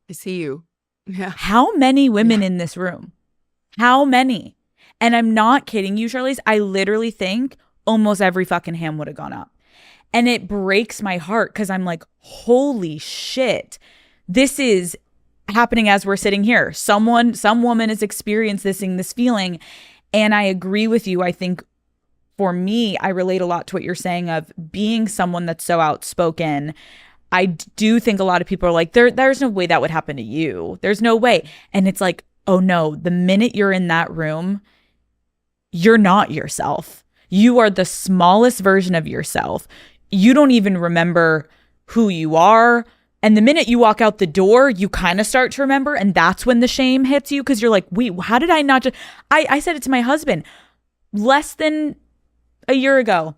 I see you. Yeah. How many women in this room? How many? And I'm not kidding you, Charlize. I literally think almost every fucking hand would have gone up. And it breaks my heart, because I'm like, holy shit, this is happening as we're sitting here. Some woman is experiencing this feeling. And I agree with you. I think for me, I relate a lot to what you're saying of being someone that's so outspoken. I do think a lot of people are like, there's no way that would happen to you. There's no way. And it's like, oh no, the minute you're in that room, you're not yourself. You are the smallest version of yourself. You don't even remember who you are. And the minute you walk out the door, you kind of start to remember. And that's when the shame hits you, because you're like, wait, how did I not just... I said it to my husband less than a year ago.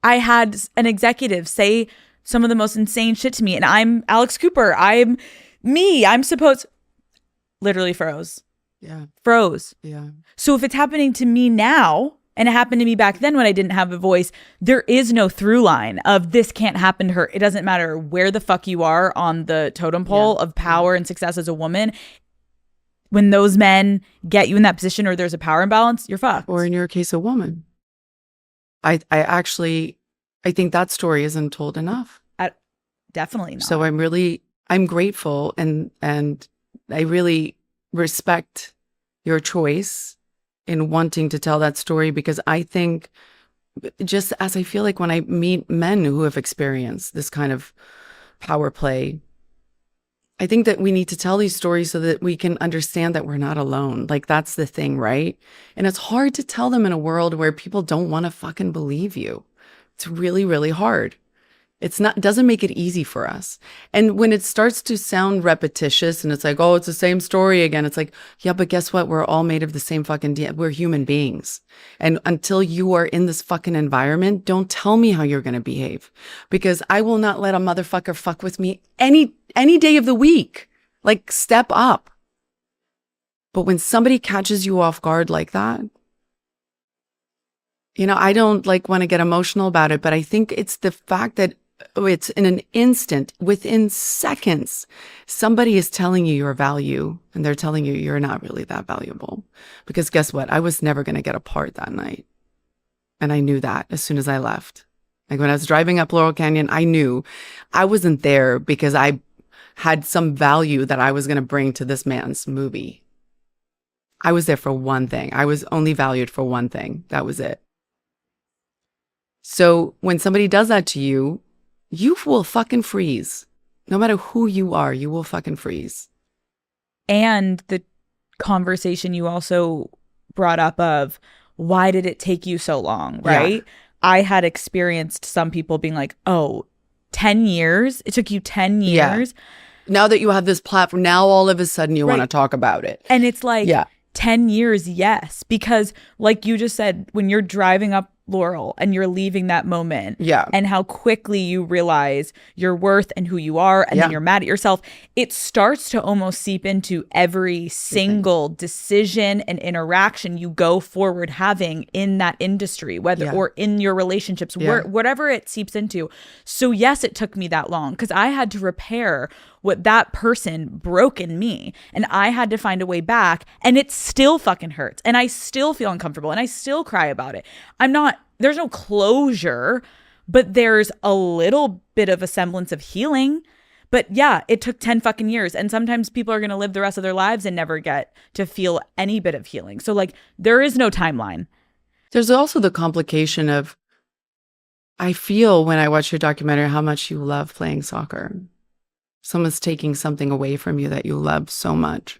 I had an executive say some of the most insane shit to me. And I'm Alex Cooper. I'm me. I'm supposed... literally froze. Yeah. Froze. Yeah. So if it's happening to me now, and it happened to me back then when I didn't have a voice, there is no through line of this can't happen to her. It doesn't matter where the fuck you are on the totem pole of power and success as a woman. When those men get you in that position or there's a power imbalance, you're fucked. Or in your case, a woman. I think that story isn't told enough. Definitely not. So I'm grateful and I really respect your choice in wanting to tell that story, because I think, just as I feel like when I meet men who have experienced this kind of power play, I think that we need to tell these stories so that we can understand that we're not alone. Like, that's the thing, right? And it's hard to tell them in a world where people don't want to fucking believe you. It's really, really hard. It doesn't make it easy for us. And when it starts to sound repetitious and it's like, oh, it's the same story again. It's like, yeah, but guess what? We're all made of the same fucking we're human beings. And until you are in this fucking environment, don't tell me how you're going to behave, because I will not let a motherfucker fuck with me any day of the week. Like, step up. But when somebody catches you off guard like that, I don't want to get emotional about it, but I think it's the fact that it's in an instant, within seconds, somebody is telling you your value, and they're telling you you're not really that valuable. Because guess what? I was never going to get a part that night. And I knew that as soon as I left. Like, when I was driving up Laurel Canyon, I knew I wasn't there because I had some value that I was going to bring to this man's movie. I was there for one thing. I was only valued for one thing. That was it. So when somebody does that to you, you will fucking freeze. No matter who you are, you will fucking freeze. And the conversation you also brought up of, why did it take you so long, right? Yeah. I had experienced some people being like, oh, 10 years? It took you 10 years? Yeah. Now that you have this platform, now all of a sudden you want to talk about it. And it's like, 10 years, yes. Because like you just said, when you're driving up Laurel and you're leaving that moment, and how quickly you realize your worth and who you are, and then you're mad at yourself, it starts to almost seep into every single decision and interaction you go forward having in that industry, whether or in your relationships, whatever it seeps into. So yes, it took me that long because I had to repair what that person broke in me, and I had to find a way back, and it still fucking hurts, and I still feel uncomfortable, and I still cry about it. There's no closure, but there's a little bit of a semblance of healing. But yeah, it took 10 fucking years, and sometimes people are going to live the rest of their lives and never get to feel any bit of healing. So like, there is no timeline. There's also the complication of, I feel when I watch your documentary how much you love playing soccer. Someone's taking something away from you that you love so much.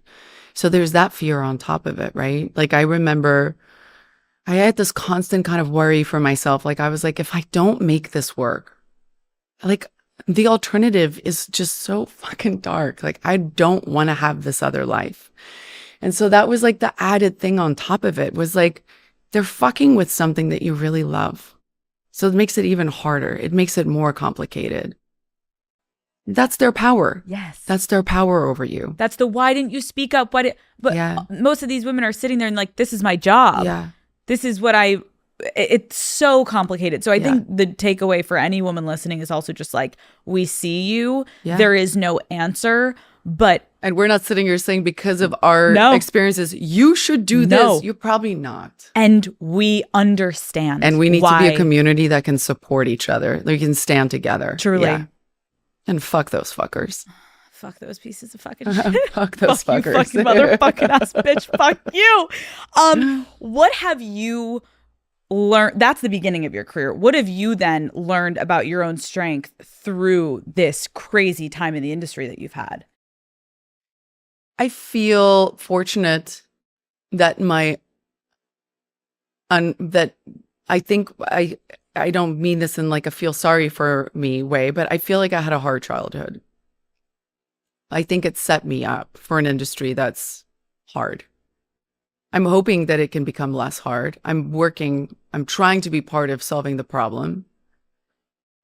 So there's that fear on top of it, right? Like, I remember I had this constant kind of worry for myself. Like, I was like, if I don't make this work, like, the alternative is just so fucking dark. Like, I don't want to have this other life. And so that was like the added thing on top of it, was like, they're fucking with something that you really love. So it makes it even harder. It makes it more complicated. That's their power. Yes. That's their power over you. That's the, why didn't you speak up? But most of these women are sitting there and like, this is my job. Yeah. This is what it's so complicated. So I think the takeaway for any woman listening is also just like, we see you. Yeah. There is no answer, and we're not sitting here saying because of our experiences, you should do this. You're probably not. And we understand. And we need to be a community that can support each other. We can stand together. Truly. Yeah. And fuck those fuckers. Fuck those pieces of fucking shit. Fuck those fuckers. You fucking motherfucking ass bitch. Fuck you. What have you learned? That's the beginning of your career. What have you then learned about your own strength through this crazy time in the industry that you've had? I feel fortunate that that I think I don't mean this in like a feel sorry for me way, but I feel like I had a hard childhood. I think it set me up for an industry that's hard. I'm hoping that it can become less hard. I'm trying to be part of solving the problem.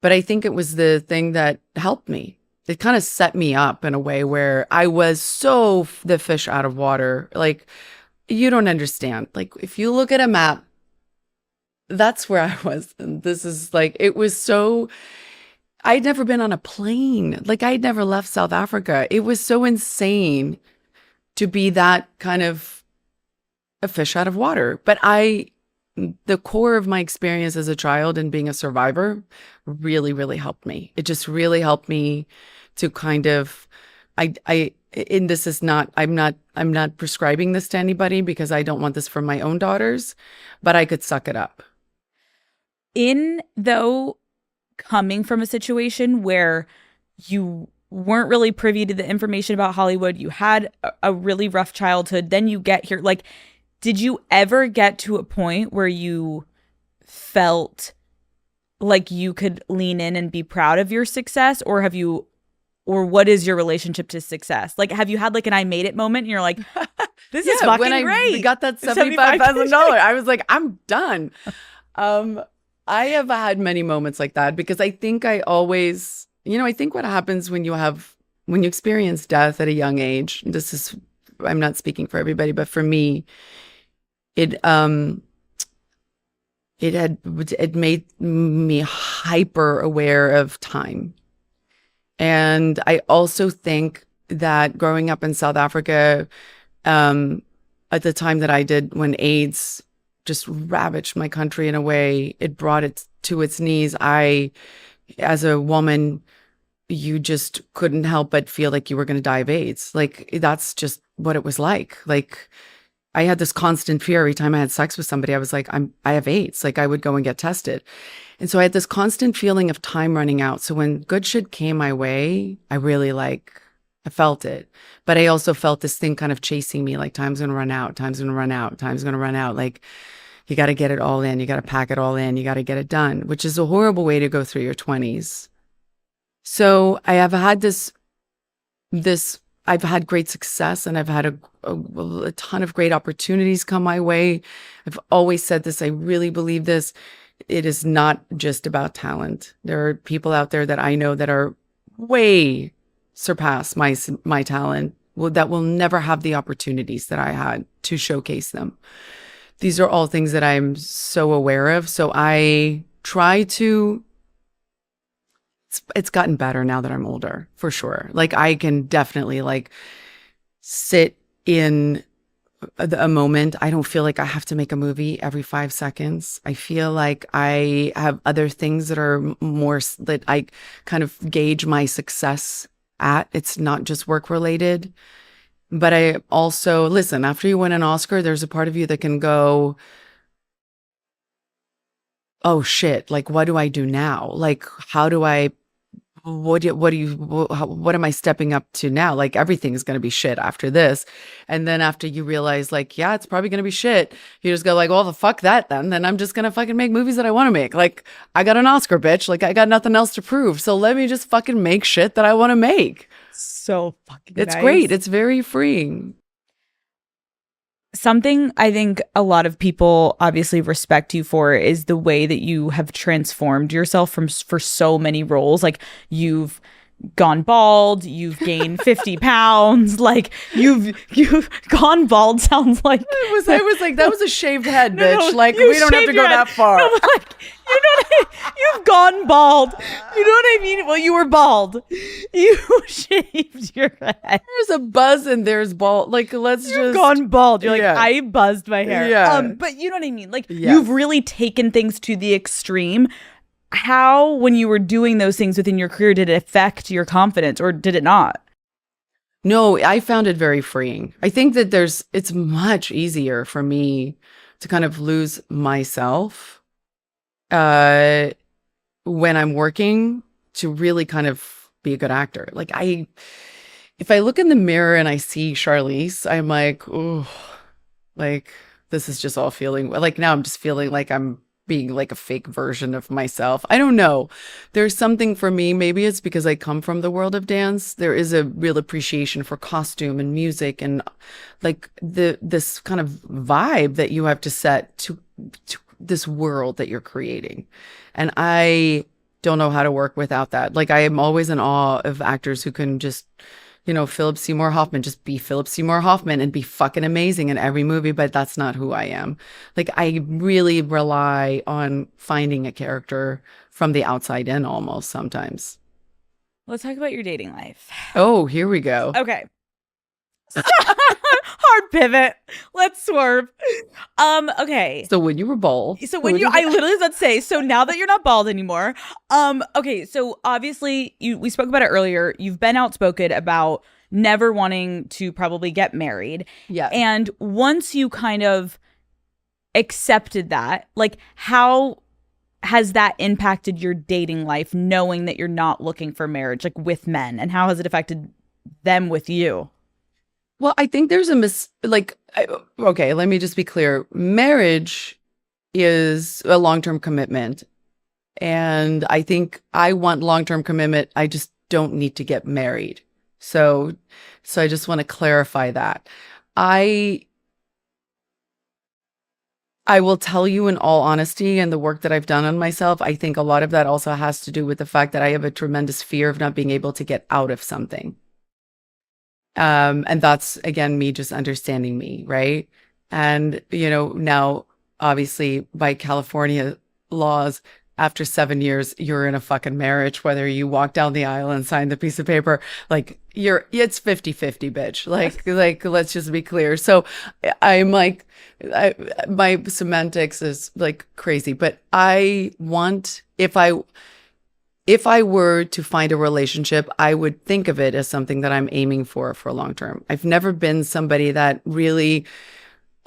But I think it was the thing that helped me. it kind of set me up in a way where I was so the fish out of water. Like, you don't understand. Like, if you look at a map, that's where I was. And this is like, it was so, I'd never been on a plane. Like, I'd never left South Africa. It was so insane to be that kind of a fish out of water. But the core of my experience as a child and being a survivor really, really helped me. It just really helped me to kind of, and this is not, I'm not prescribing this to anybody because I don't want this for my own daughters, but I could suck it up. Though coming from a situation where you weren't really privy to the information about Hollywood, you had a really rough childhood, then you get here, like, did you ever get to a point where you felt like you could lean in and be proud of your success, or what is your relationship to success? Like, have you had like an I made it moment and you're like, this is fucking when great. I got that $75,000, I was like, I'm done. I have had many moments like that because I think I always, I think what happens when you experience death at a young age, I'm not speaking for everybody, but for me, it made me hyper aware of time. And I also think that growing up in South Africa, at the time that I did, when AIDS just ravaged my country in a way, it brought it to its knees. As a woman, you just couldn't help but feel like you were going to die of AIDS. Like, that's just what it was like. Like, I had this constant fear every time I had sex with somebody. I was like, I have AIDS. Like, I would go and get tested. And so I had this constant feeling of time running out. So when good shit came my way, I really I felt it. But I also felt this thing kind of chasing me, like, time's going to run out, time's going to run out, time's going to run out. Like, you got to get it all in. You got to pack it all in. You got to get it done, which is a horrible way to go through your 20s. So I have had I've had great success, and I've had a ton of great opportunities come my way. I've always said this. I really believe this. It is not just about talent. There are people out there that I know that are way surpass my talent, that will never have the opportunities that I had to showcase them. These are all things that I'm so aware of. So I try to, it's gotten better now that I'm older, for sure. Like, I can definitely sit in a moment. I don't feel like I have to make a movie every 5 seconds. I feel like I have other things that are more, that I kind of gauge my success at. It's not just work related. But I also, listen, after you win an Oscar, there's a part of you that can go, oh shit, like, what do I do now? Like, what am I stepping up to now? Like, everything is going to be shit after this. And then after you realize, like, yeah, it's probably going to be shit, you just go like, well, the fuck that then I'm just going to fucking make movies that I want to make. Like, I got an Oscar, bitch. Like, I got nothing else to prove. So let me just fucking make shit that I want to make. So fucking It's nice. great. It's very freeing. Something I think a lot of people obviously respect you for is the way that you have transformed yourself for so many roles. Like, you've gone bald, you've gained 50 pounds, like you've gone bald sounds like I was like, that was a shaved head, bitch. No, like, we don't have to go that far. No, but like, you know what you've gone bald. You know what I mean? Well, you were bald. You shaved your head. There's a buzz and there's bald. Like, You've gone bald. You're like, yeah. I buzzed my hair. Yeah. But you know what I mean? Like, Yes. You've really taken things to the extreme. How, when you were doing those things within your career, did it affect your confidence, or did it not? No, I found it very freeing. I think that it's much easier for me to kind of lose myself when I'm working, to really kind of be a good actor. Like, if I look in the mirror and I see Charlize, I'm like, oh, like, this is just all feeling like, now I'm just feeling like I'm being like a fake version of myself. I don't know. There's something for me, maybe it's because I come from the world of dance. There is a real appreciation for costume and music and like this kind of vibe that you have to set to this world that you're creating. And I don't know how to work without that. Like I am always in awe of actors who can just, Philip Seymour Hoffman, just be Philip Seymour Hoffman and be fucking amazing in every movie, but that's not who I am. Like I really rely on finding a character from the outside in almost sometimes. Let's talk about your dating life. Oh, here we go. Okay. Hard pivot. Let's swerve. Okay. So when you were bald. So I literally was about to say, so now that you're not bald anymore. Okay, so obviously we spoke about it earlier. You've been outspoken about never wanting to probably get married. Yeah. And once you kind of accepted that, like how has that impacted your dating life, knowing that you're not looking for marriage, like with men, and how has it affected them with you? Well, I think there's okay, let me just be clear. Marriage is a long-term commitment. And I think I want long-term commitment. I just don't need to get married. So I just want to clarify that. I will tell you in all honesty, and the work that I've done on myself, I think a lot of that also has to do with the fact that I have a tremendous fear of not being able to get out of something. And that's, again, me just understanding me, right? And, now, obviously, by California laws, after 7 years, you're in a fucking marriage, whether you walk down the aisle and sign the piece of paper, like, it's 50-50, bitch. Like, let's just be clear. So I'm like, my semantics is like crazy, but I want, if I were to find a relationship, I would think of it as something that I'm aiming for long term. I've never been somebody that really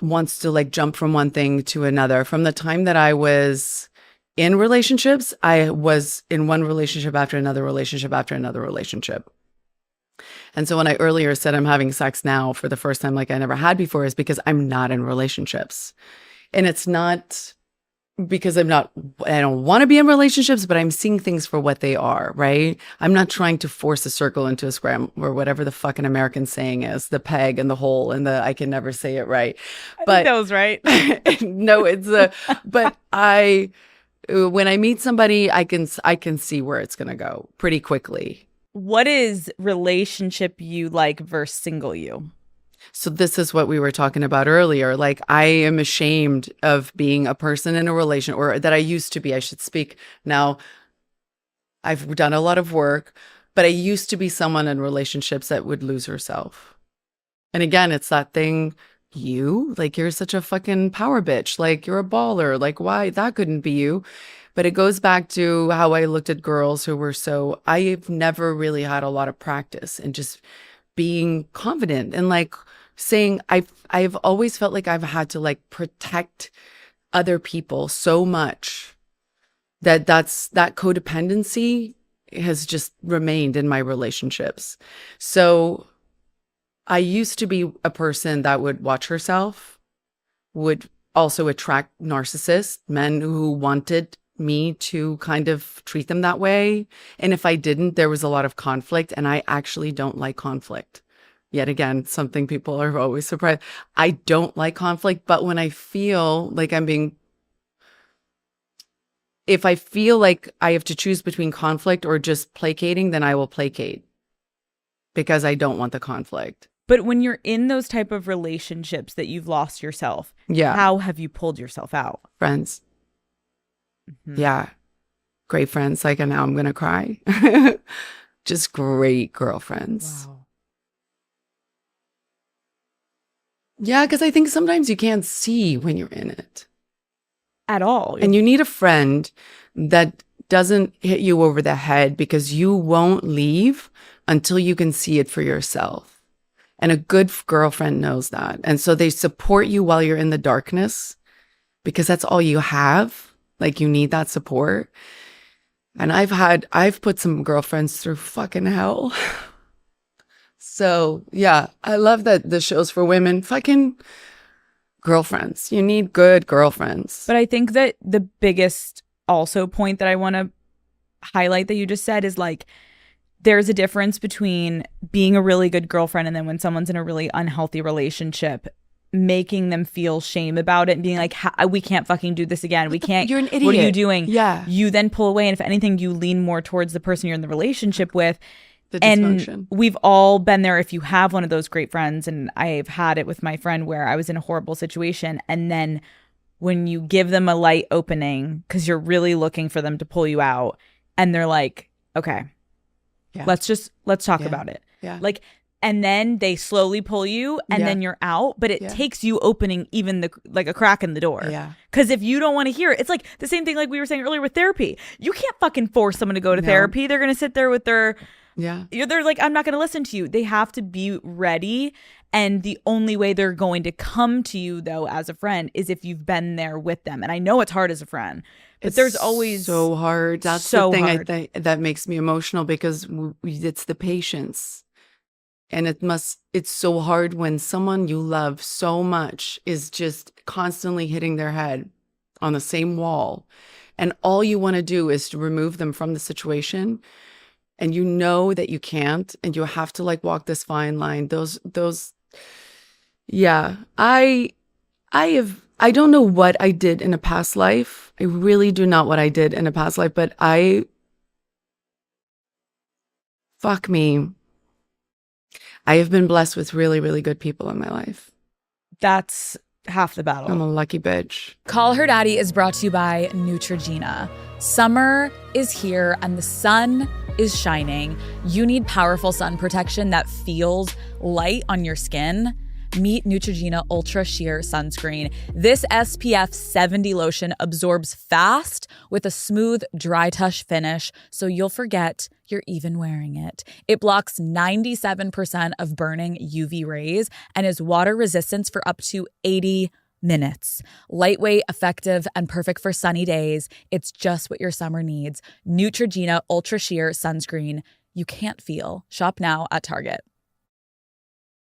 wants to like jump from one thing to another. From the time that I was in relationships, I was in one relationship after another relationship after another relationship. And so when I earlier said I'm having sex now for the first time like I never had before, is because I'm not in relationships. And it's not because I don't want to be in relationships, but I'm seeing things for what they are, right? I'm not trying to force a circle into a square, or whatever the fucking American saying is, the peg and the hole and I can never say it right. I think that was right. No, but when I meet somebody, I can see where it's going to go pretty quickly. What is relationship you like versus single you? So this is what we were talking about earlier. Like, I am ashamed of being a person in a relation, or that I used to be. I should speak now. I've done a lot of work, but I used to be someone in relationships that would lose herself. And again, it's that thing, you're such a fucking power bitch. Like, you're a baller. Like, why? That couldn't be you. But it goes back to how I looked at girls who were I've never really had a lot of practice in just being confident and like saying, I've always felt like I've had to like protect other people so much that codependency has just remained in my relationships. So I used to be a person that would watch herself, would also attract narcissists, men who wanted me to kind of treat them that way. And if I didn't, there was a lot of conflict, and I actually don't like conflict. Yet again, something people are always surprised. I don't like conflict, but when I feel like if I feel like I have to choose between conflict or just placating, then I will placate because I don't want the conflict. But when you're in those type of relationships that you've lost yourself, how have you pulled yourself out? Friends. Mm-hmm. Yeah. Great friends. Like, and now I'm going to cry. Just great girlfriends. Wow. Yeah, because I think sometimes you can't see when you're in it. At all. And you need a friend that doesn't hit you over the head, because you won't leave until you can see it for yourself. And a good girlfriend knows that. And so they support you while you're in the darkness, because that's all you have. Like, you need that support. And I've put some girlfriends through fucking hell. So yeah, I love that the show's for women. Fucking girlfriends. You need good girlfriends. But I think that the biggest also point that I want to highlight that you just said is like, there's a difference between being a really good girlfriend and then when someone's in a really unhealthy relationship, making them feel shame about it and being like, we can't fucking do this again. We can't. You're an idiot. What are you doing? Yeah. You then pull away. And if anything, you lean more towards the person you're in the relationship with. The dysfunction. And we've all been there. If you have one of those great friends, and I've had it with my friend where I was in a horrible situation. And then when you give them a light opening, because you're really looking for them to pull you out, and they're like, okay, let's talk about it. Yeah. Like, and then they slowly pull you, and then you're out. But it takes you opening even a crack in the door. Yeah. Because if you don't want to hear it, it's like the same thing like we were saying earlier with therapy. You can't fucking force someone to go to therapy. They're going to sit there with their... They're like, I'm not going to listen to you. They have to be ready. And the only way they're going to come to you, though, as a friend, is if you've been there with them. And I know it's hard as a friend, but there's always so hard. That's so the thing hard. I think that makes me emotional, because it's the patience. And it's so hard when someone you love so much is just constantly hitting their head on the same wall. And all you want to do is to remove them from the situation. And you know that you can't, and you have to like walk this fine line. I don't know what I did in a past life. I really do not what I did in a past life, but fuck me. I have been blessed with really, really good people in my life. That's half the battle. I'm a lucky bitch. Call Her Daddy is brought to you by Neutrogena. Summer is here and the sun is shining. You need powerful sun protection that feels light on your skin. Meet Neutrogena Ultra Sheer Sunscreen. This SPF 70 lotion absorbs fast with a smooth, dry touch finish, so you'll forget you're even wearing it. It blocks 97% of burning UV rays and is water resistant for up to 80 minutes. Lightweight, effective, and perfect for sunny days. It's just what your summer needs. Neutrogena Ultra Sheer Sunscreen. You can't feel. Shop now at Target.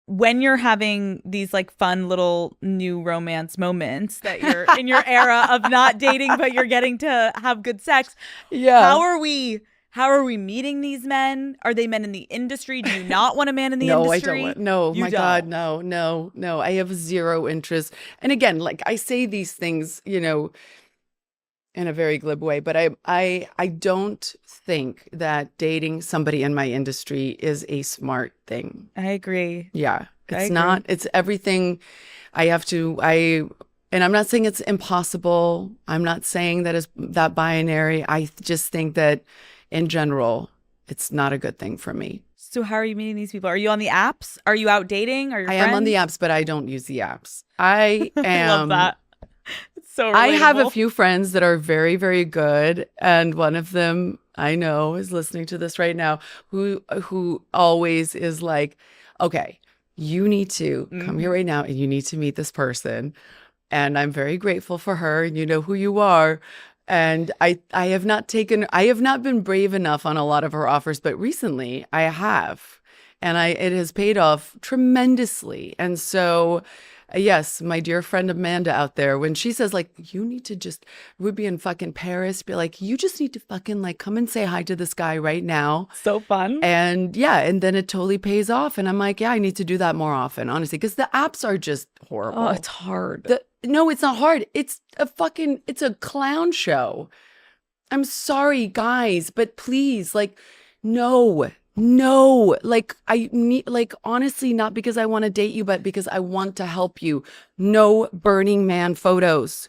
When you're having these like fun little new romance moments that you're in your era of not dating, but you're getting to have good sex. Yeah. How are we meeting these men? Are they men in the industry? Do you not want a man in the industry? I don't. No, You my don't. God, no. I have zero interest. And again, like I say these things, in a very glib way, but I don't think that dating somebody in my industry is a smart thing. I agree. Yeah, I it's agree. not. It's everything. And I'm not saying it's impossible. I'm not saying that it's that binary. I just think that in general, it's not a good thing for me. So how are you meeting these people? Are you on the apps? Are you out dating? Are your I friends? am on the apps, but I don't use the apps. I am. Love that. It's so relatable. I have a few friends that are very, very good, and one of them I know is listening to this right now, who always is like, okay, you need to come here right now, and you need to meet this person, and I'm very grateful for her, and you know who you are. And I have not been brave enough on a lot of her offers, but recently I have, and it has paid off tremendously. And so, yes, my dear friend Amanda out there, when she says like, you need to just, we'd be in fucking Paris, be like, you just need to fucking like come and say hi to this guy right now. So fun. And yeah, and then it totally pays off. And I'm like, yeah, I need to do that more often, honestly, because the apps are just horrible. Oh, it's hard. No, it's not hard. It's a clown show. I'm sorry, guys, but please, like, no, like I need, like, honestly, not because I want to date you, but because I want to help you. No Burning Man photos,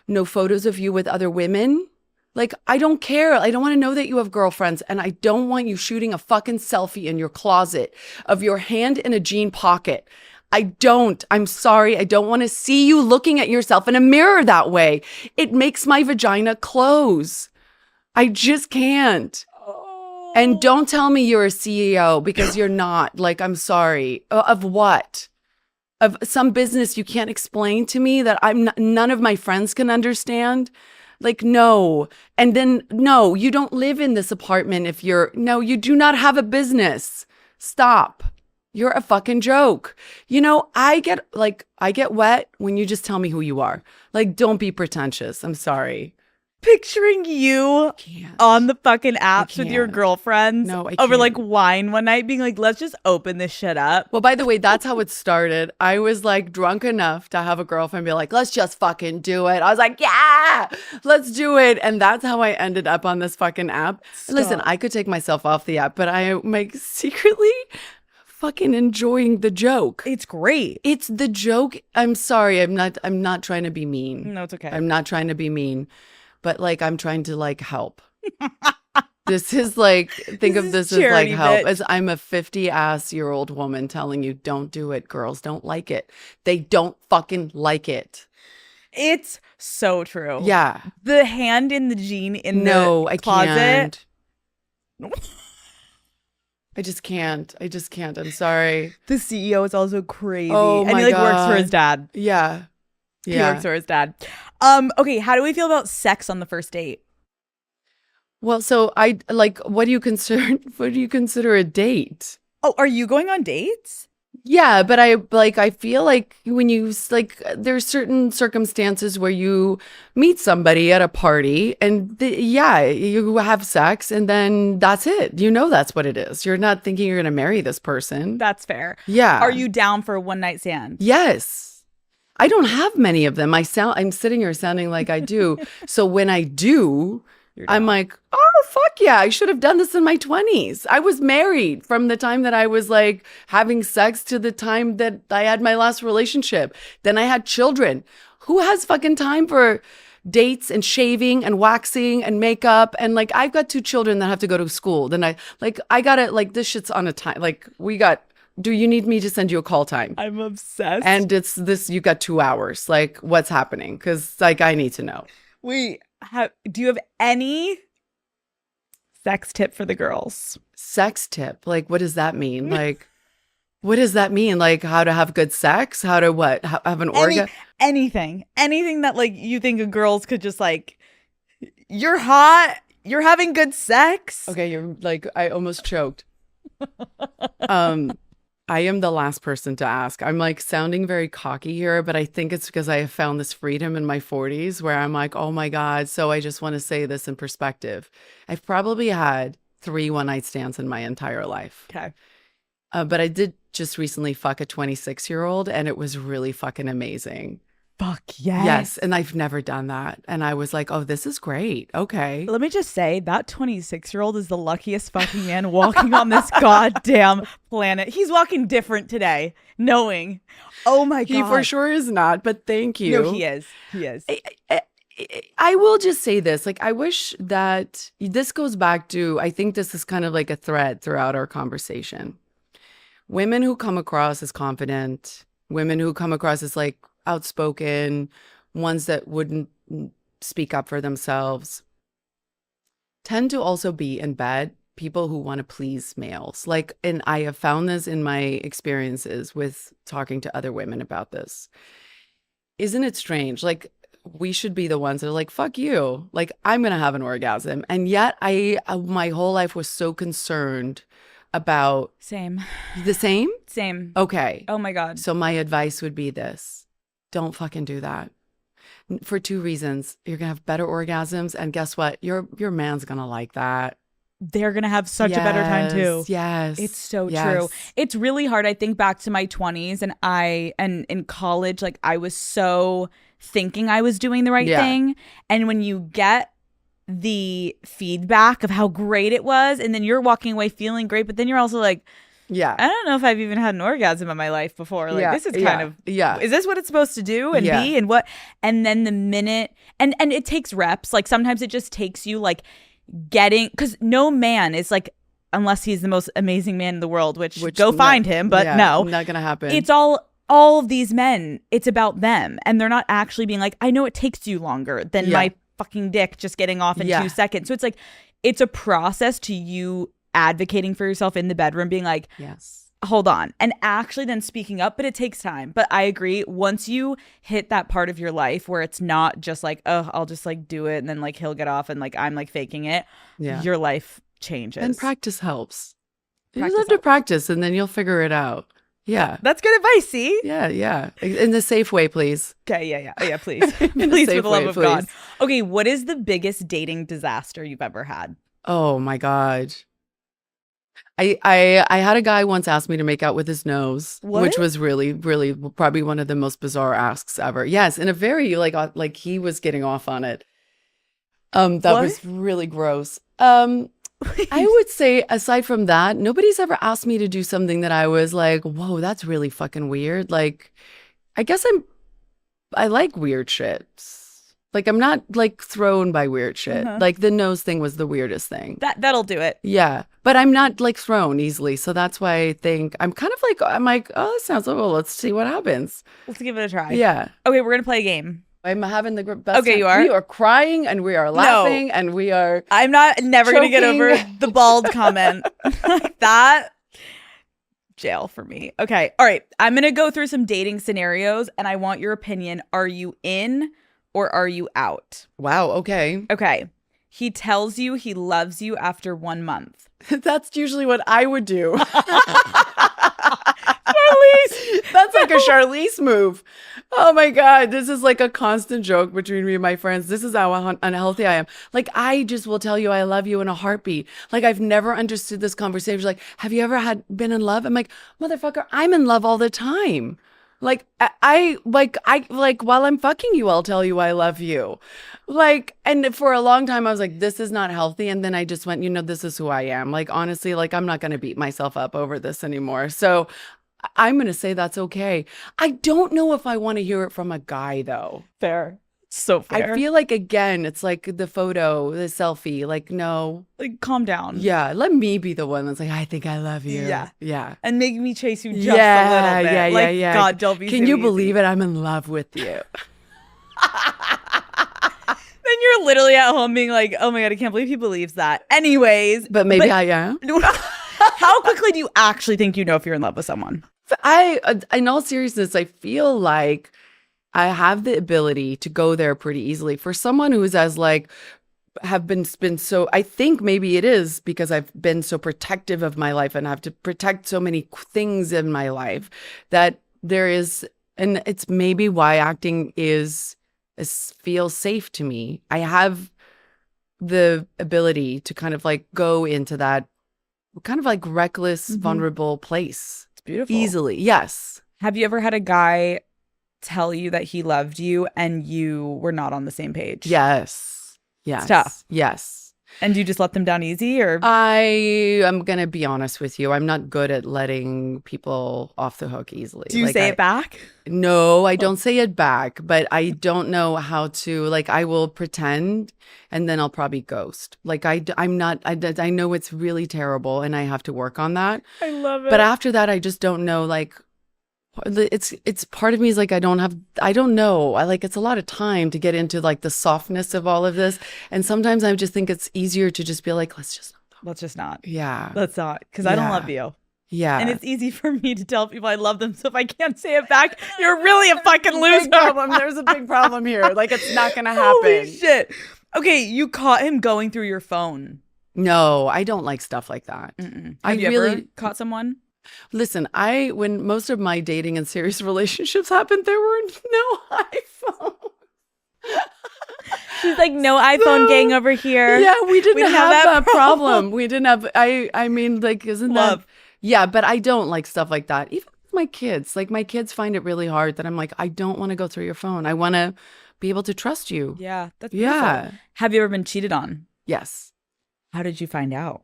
no photos of you with other women. Like, I don't care. I don't want to know that you have girlfriends, and I don't want you shooting a fucking selfie in your closet of your hand in a jean pocket. I'm sorry. I don't want to see you looking at yourself in a mirror that way. It makes my vagina close. I just can't. Oh. And don't tell me you're a CEO, because you're not. Like, I'm sorry. Of what? Of some business you can't explain to me that none of my friends can understand? Like, no. And then, no, you don't live in this apartment no, you do not have a business. Stop. You're a fucking joke. I get wet when you just tell me who you are. Like, don't be pretentious. I'm sorry. picturing you Can't. on the fucking apps with your can't. girlfriends No, I over like can't. wine one night, being like, let's just open this shit up. Well, by the way, that's how it started. I was like drunk enough to have a girlfriend be like, let's just fucking do it. I was like, yeah, let's do it. And that's how I ended up on this fucking app. Listen, I could take myself off the app, but I am like secretly fucking enjoying the joke. It's great. It's the joke. I'm sorry. I'm not trying to be mean. No, it's okay. I'm not trying to be mean, but like I'm trying to like help. This is like, think of this as like charity, help. bitch. As I'm a 50-year-old woman telling you, don't do it. Girls don't like it. They don't fucking like it. It's so true. Yeah. The hand in the jean in No, the I closet. can't. I just can't. I'm sorry. The CEO is also crazy. Oh and my he like works for God. his dad. Yeah. He Yeah. works for his dad. Okay, how do we feel about sex on the first date? Well, so I like, what do you consider a date? Oh, are you going on dates? Yeah, but I feel like when you like, there's certain circumstances where you meet somebody at a party and you have sex and then that's it. You know, that's what it is. You're not thinking you're going to marry this person. That's fair. Yeah. Are you down for a one night stand? Yes. I don't have many of them. I'm sitting here sounding like I do. So when I do, I'm like, oh, fuck yeah, I should have done this in my 20s. I was married from the time that I was like having sex to the time that I had my last relationship. Then I had children. Who has fucking time for dates and shaving and waxing and makeup? And like, I've got 2 children that have to go to school. Then I gotta, like, this shit's on a time. Like, do you need me to send you a call time? I'm obsessed. And it's this, you got 2 hours. Like, what's happening? Because like, I need to know. Wait, do you have any sex tip for the girls? Sex tip? Like, what does that mean? Like, what does that mean? Like, how to have good sex? How to what? Have an orgasm? Anything that like you think of girls could just like, you're hot, you're having good sex. Okay, you're like, I almost choked. I am the last person to ask. I'm like sounding very cocky here, but I think it's because I have found this freedom in my 40s where I'm like, oh my God. So I just want to say this in perspective. I've probably had 3 one-night stands in my entire life. Okay. But I did just recently fuck a 26-year-old and it was really fucking amazing. Fuck yes. Yes. And I've never done that. And I was like, oh, this is great. Okay. Let me just say that 26-year-old is the luckiest fucking man walking on this goddamn planet. He's walking different today, knowing, oh my God. He for sure is not, but thank you. No, he is. He is. I will just say this. Like, I wish that this goes back to, I think this is kind of like a thread throughout our conversation. Women who come across as confident, women who come across as like outspoken, ones that wouldn't speak up for themselves, tend to also be in bed people who want to please males. Like, and I have found this in my experiences with talking to other women about this. Isn't it strange? Like, we should be the ones that are like, fuck you. Like, I'm going to have an orgasm. And yet my whole life was so concerned about Same. the same. Okay. Oh my God. So my advice would be this. Don't fucking do that. For 2 reasons. You're going to have better orgasms. And guess what? Your man's going to like that. They're going to have such a better time too. Yes. It's so true. It's really hard. I think back to my 20s and in college, like I was so thinking I was doing the right thing. And when you get the feedback of how great it was, and then you're walking away feeling great, but then you're also like, I don't know if I've even had an orgasm in my life before. Like, this is kind of, is this what it's supposed to do and be and what? And then the minute, and it takes reps. Like sometimes it just takes you like getting, because no man is like, unless he's the most amazing man in the world, which go find him, but no. Not gonna happen. It's all of these men, it's about them. And they're not actually being like, I know it takes you longer than my fucking dick just getting off in 2 seconds. So it's like, it's a process to you advocating for yourself in the bedroom, being like, yes, hold on, and actually then speaking up. But it takes time. But I agree, once you hit that part of your life where it's not just like, oh, I'll just like do it and then like he'll get off and like I'm like faking it, your life changes. And practice helps. You just have to practice and then you'll figure it out. Yeah. That's good advice, see? Yeah. In the safe way, please. Okay, yeah, please. In a Please, safe for the love way, of God. please. Okay, what is the biggest dating disaster you've ever had? Oh my God. I had a guy once ask me to make out with his nose, What? which was really, really probably one of the most bizarre asks ever. Yes, in a very like he was getting off on it. That What? was really gross. I would say aside from that, nobody's ever asked me to do something that I was like, whoa, that's really fucking weird. Like, I guess I like weird shit. Like, I'm not like thrown by weird shit. Like the nose thing was the weirdest thing. That'll do it. Yeah, but I'm not like thrown easily. So that's why I think I'm kind of like, oh, that sounds well, let's see what happens. Let's give it a try. Yeah. Okay, we're going to play a game. I'm having the best Okay, time. you are? We are crying and we are laughing and we are. I'm never going to get choking. over the bald comment. Like that. Jail for me. Okay. All right. I'm going to go through some dating scenarios and I want your opinion. Are you in or are you out? Wow. Okay. Okay. He tells you he loves you after 1 month. That's usually what I would do. Charlize. That's like a Charlize move. Oh my God. This is like a constant joke between me and my friends. This is how unhealthy I am. Like, I just will tell you I love you in a heartbeat. Like, I've never understood this conversation. Like, have you ever been in love? I'm like, motherfucker, I'm in love all the time. Like, I while I'm fucking you, I'll tell you I love you. Like, and for a long time I was like, this is not healthy. And then I just went, this is who I am. Like, honestly, like, I'm not going to beat myself up over this anymore. So I'm going to say that's okay. I don't know if I want to hear it from a guy though. Fair. So fair. I feel like, again, it's like the photo, the selfie, like, no. Like, calm down. Yeah. Let me be the one that's like, I think I love you. Yeah. Yeah. And make me chase you just a little bit. Like, God, don't be Can you believe it? I'm in love with you. Then you're literally at home being like, oh my God, I can't believe he believes that. Anyways. But maybe I am. How quickly do you actually think you know if you're in love with someone? In all seriousness, I feel like I have the ability to go there pretty easily. For someone who's as like, have been so, I think maybe it is because I've been so protective of my life and have to protect so many things in my life that there is, and it's maybe why acting feels safe to me. I have the ability to kind of like go into that kind of like reckless, vulnerable place. It's beautiful. Easily. Yes. Have you ever had a guy tell you that he loved you and you were not on the same page? Yes. It's tough. Yes. And you just let them down easy, or? I am going to be honest with you. I'm not good at letting people off the hook easily. Do you say it back? No, I don't say it back, but I don't know how to, like, I will pretend and then I'll probably ghost. Like, I know it's really terrible and I have to work on that. I love it. But after that, I just don't know, like, it's part of me is like, I don't know. It's a lot of time to get into like the softness of all of this. And sometimes I just think it's easier to just be like, let's just not. Yeah. Let's not. Because I don't love you. Yeah. And it's easy for me to tell people I love them. So if I can't say it back, you're really a fucking loser. There's a big problem here. Like, it's not going to happen. Holy shit. Okay. You caught him going through your phone. No, I don't like stuff like that. Have you ever caught someone? Listen, when most of my dating and serious relationships happened, there were no iPhone. She's like, no iPhone gang over here. Yeah, we didn't have that problem. We didn't have, I mean, like, isn't Love. that? Yeah, but I don't like stuff like that. Even with my kids, like my kids find it really hard that I'm like, I don't want to go through your phone. I want to be able to trust you. Yeah, that's beautiful. Yeah. Have you ever been cheated on? Yes. How did you find out?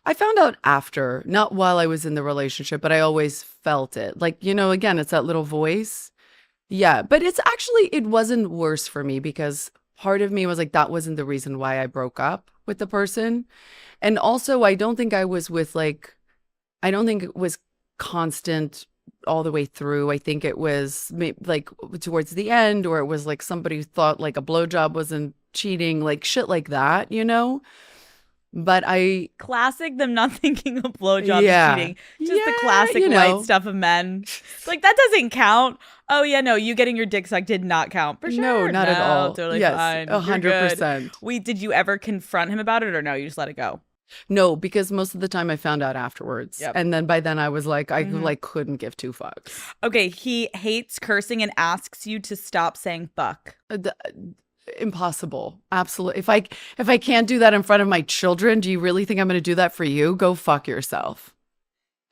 I found out after, not while I was in the relationship, but I always felt it. Like, again, it's that little voice. Yeah, but it wasn't worse for me because part of me was like, that wasn't the reason why I broke up with the person. And also, I don't think it was constant all the way through. I think it was like towards the end, or it was like somebody thought like a blowjob wasn't cheating, like shit like that, But classic them not thinking a blowjob is cheating. Just the classic white stuff of men. Like, that doesn't count. Oh yeah, no, you getting your dick sucked did not count for sure. No, not at all. Totally yes, fine. 100%. Did you ever confront him about it, or no? You just let it go. No, because most of the time I found out afterwards. Yep. And then by then I was like, I like couldn't give two fucks. Okay, he hates cursing and asks you to stop saying fuck. Impossible. Absolutely. If I can't do that in front of my children, do you really think I'm going to do that for you? Go fuck yourself.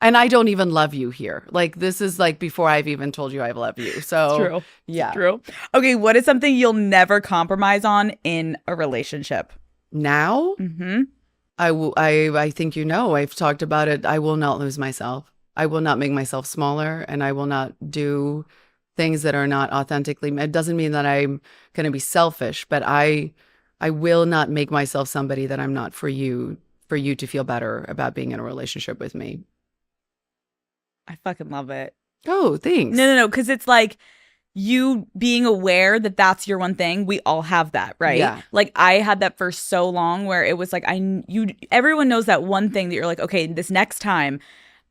And I don't even love you here. Like, this is like before I've even told you I love you. So True. Yeah. True. Okay, what is something you'll never compromise on in a relationship? Now, Mm-hmm. I think I've talked about it. I will not lose myself. I will not make myself smaller, and I will not do things that are not authentically. It doesn't mean that I'm going to be selfish, but I will not make myself somebody that I'm not for you to feel better about being in a relationship with me. I fucking love it. Oh, thanks. No, because it's like you being aware that that's your one thing. We all have that, right? Yeah. Like I had that for so long where it was like everyone knows that one thing that you're like, okay, this next time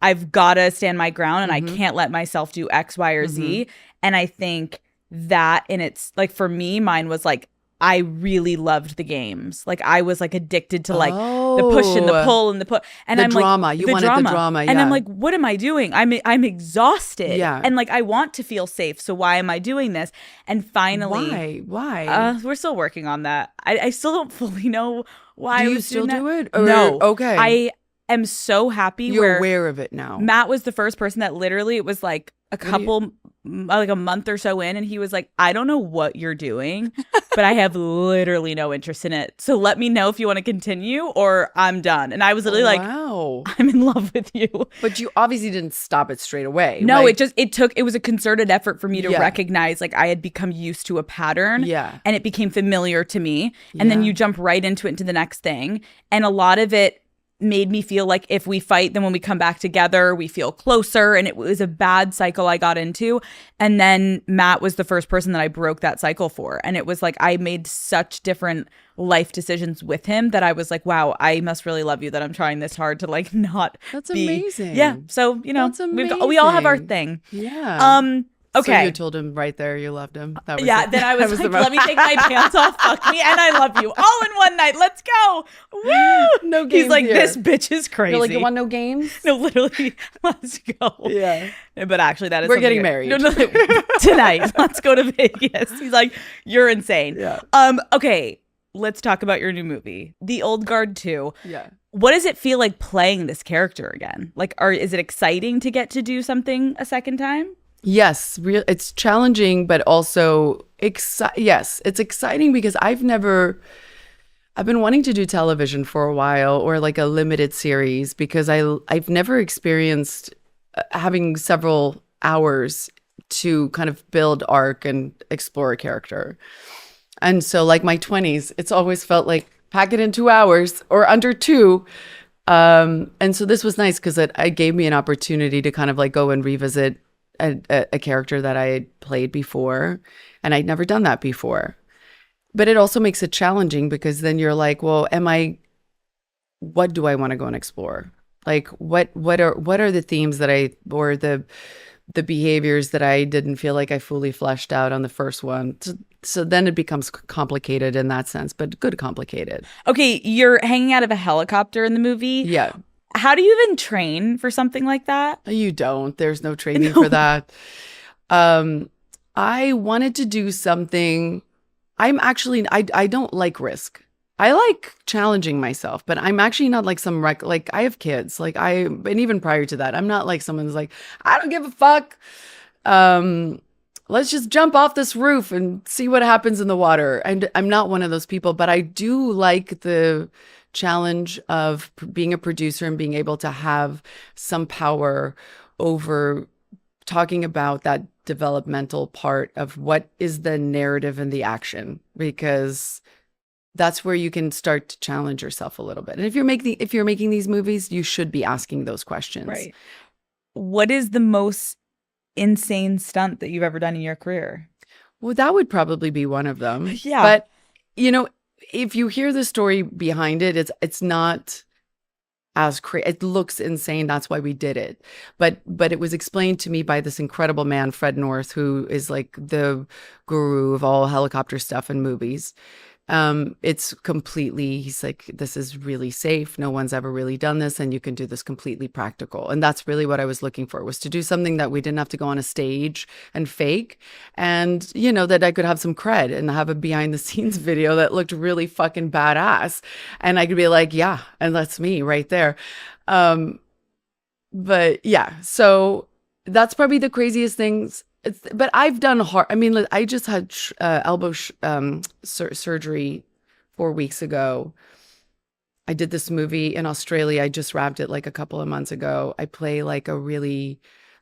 I've got to stand my ground and I can't let myself do X, Y, or Z. And I think that it's like, for me, mine was like, I really loved the games. Like I was like addicted to like the push and the pull and the put. And the I'm drama. like, You wanted the drama. Yeah. And I'm like, what am I doing? I'm exhausted. Yeah. And like I want to feel safe. So why am I doing this? And finally, why? we're still working on that. I still don't fully know why. Do I you was still doing do that. it? Or, No. Okay. I am so happy. You're aware of it now. Matt was the first person that literally, it was like like a month or so in, and he was like, I don't know what you're doing, but I have literally no interest in it. So let me know if you want to continue or I'm done. And I was literally like, wow. I'm in love with you. But you obviously didn't stop it straight away. No, like, it was a concerted effort for me to Yeah. recognize like I had become used to a pattern. Yeah. And it became familiar to me. And then Yeah. you jump right into the next thing. And a lot of it made me feel like if we fight, then when we come back together, we feel closer. And it was a bad cycle I got into. And then Matt was the first person that I broke that cycle for. And it was like I made such different life decisions with him that I was like, wow, I must really love you that I'm trying this hard to like not That's be. amazing. Yeah. So, That's we all have our amazing. thing. Yeah. Okay. So you told him right there you loved him. That was Yeah, it. then I was That like, the let me take my pants off, fuck me, and I love you all in one night. Let's go. Woo! No He's games like, here. this bitch is crazy. You're like, you want no games? No, literally, let's go. Yeah. But actually, that is We're something getting married. No, tonight. Let's go to Vegas. He's like, you're insane. Yeah. Okay, let's talk about your new movie, The Old Guard 2. Yeah. What does it feel like playing this character again? Like, is it exciting to get to do something a second time? Yes, it's challenging, but also yes, it's exciting because I've been wanting to do television for a while, or like a limited series, because I've never experienced having several hours to kind of build arc and explore a character. And so like my 20s, it's always felt like pack it in 2 hours or under 2. And so this was nice because it gave me an opportunity to kind of like go and revisit a character that I had played before, and I'd never done that before. But it also makes it challenging because then you're like, well, what do I want to go and explore? Like what are the themes that or the behaviors that I didn't feel like I fully fleshed out on the first one. So then it becomes complicated in that sense, but good complicated. Okay, you're hanging out of a helicopter in the movie. Yeah. How do you even train for something like that? You don't. There's no training for that. I wanted to do something. I don't like risk. I like challenging myself, but I'm actually not like like I have kids. And even prior to that, I'm not like someone's like, I don't give a fuck. Let's just jump off this roof and see what happens in the water. And I'm not one of those people, but I do like the challenge of being a producer and being able to have some power over talking about that developmental part of what is the narrative and the action, because that's where you can start to challenge yourself a little bit. And if you're making these movies, you should be asking those questions. Right. What is the most insane stunt that you've ever done in your career? Well, that would probably be one of them. Yeah. But if you hear the story behind it, it's not as crazy. It looks insane. That's why we did it. But it was explained to me by this incredible man, Fred North, who is like the guru of all helicopter stuff and movies, It's completely, he's like, this is really safe. No one's ever really done this, and you can do this completely practical. And that's really what I was looking for, was to do something that we didn't have to go on a stage and fake, and, you know, that I could have some cred and have a behind the scenes video that looked really fucking badass. And I could be like, yeah, and that's me right there. But yeah, so that's probably the craziest things. But I've done hard. I mean, I just had elbow surgery 4 weeks ago. I did this movie in Australia. I just wrapped it like a couple of months ago. I play like a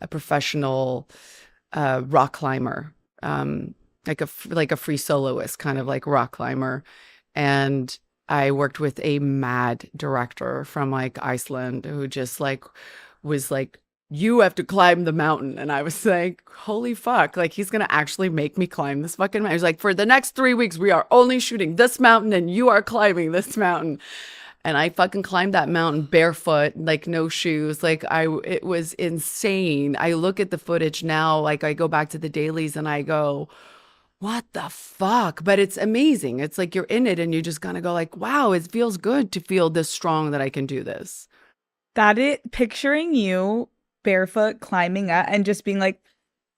professional rock climber, like a free soloist, kind of like rock climber. And I worked with a mad director from like Iceland who just like was like, you have to climb the mountain. And I was like, holy fuck, like he's gonna actually make me climb this fucking mountain. He's like, for the next 3 weeks we are only shooting this mountain and you are climbing this mountain. And I fucking climbed that mountain barefoot, like no shoes. Like it was insane. I look at the footage now, like I go back to the dailies and I go, what the fuck? But it's amazing. It's like you're in it and you just kind of go like, wow, it feels good to feel this strong that I can do this. Picturing you barefoot climbing up and just being like,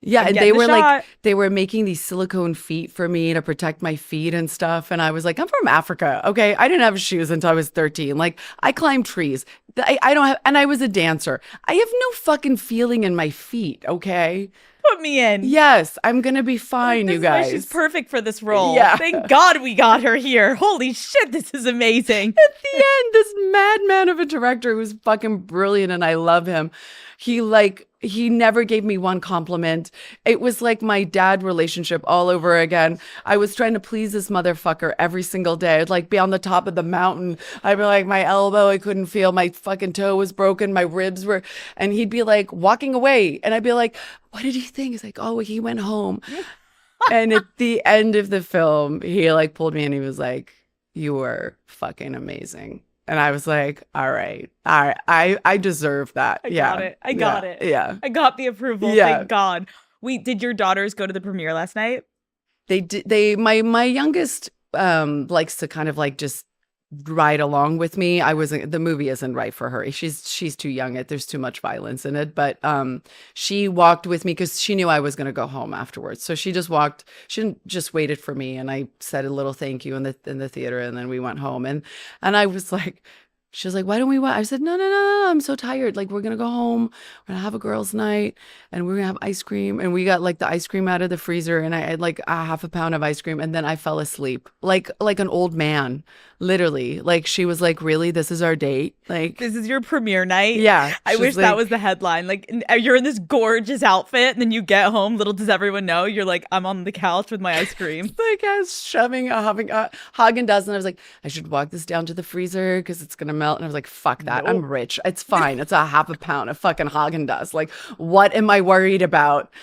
yeah, and they were like, they were making these silicone feet for me to protect my feet and stuff. And I was like, I'm from Africa. Okay. I didn't have shoes until I was 13. Like I climbed trees. I don't have, and I was a dancer. I have no fucking feeling in my feet. Okay. Put me in. Yes, I'm gonna be fine, you guys. She's perfect for this role. Yeah. Thank God we got her here. Holy shit, this is amazing. At the end, this madman of a director who's fucking brilliant, and I love him. He never gave me one compliment. It was like my dad relationship all over again. I was trying to please this motherfucker every single day. I'd like be on the top of the mountain. I'd be like, my elbow, I couldn't feel. My fucking toe was broken. My ribs were, and he'd be like walking away. And I'd be like, what did he think? He's like, oh, he went home. And at the end of the film, he like pulled me and he was like, you were fucking amazing. And I was like, all right, I deserve that. I got it. Yeah. I got the approval. Yeah. Thank God. Did your daughters go to the premiere last night? They did. My youngest likes to kind of like just ride along with me. The movie isn't right for her. She's too young. There's too much violence in it. But she walked with me because she knew I was going to go home afterwards. So she just walked. She just waited for me, and I said a little thank you in the theater, and then we went home. And I was like, she was like, why don't we watch? I said, no, I'm so tired. Like, we're going to go home. We're going to have a girls' night and we're going to have ice cream. And we got like the ice cream out of the freezer and I had like a half a pound of ice cream. And then I fell asleep like an old man, literally. Like, she was like, really? This is our date? Like, this is your premiere night? Yeah. I wish that was the headline. Like, you're in this gorgeous outfit and then you get home. Little does everyone know, you're like, I'm on the couch with my ice cream. Like, I was shoving a Haagen-Dazs and I was like, I should walk this down to the freezer because it's going to melt. And I was like, fuck that. Nope. I'm rich. It's fine. It's a half a pound of fucking Haagen-Dazs. Like, what am I worried about?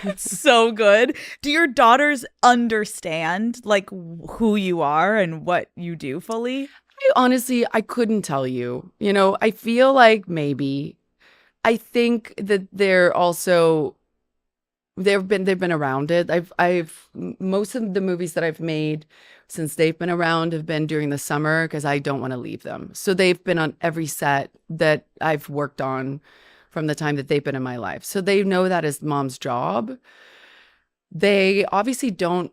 It's so good. Do your daughters understand like who you are and what you do fully? Honestly, I couldn't tell you. You know, I feel like maybe. I think that they've been around it. I've most of the movies that I've made since they've been around have been during the summer because I don't want to leave them. So they've been on every set that I've worked on from the time that they've been in my life. So they know that is mom's job. They obviously don't,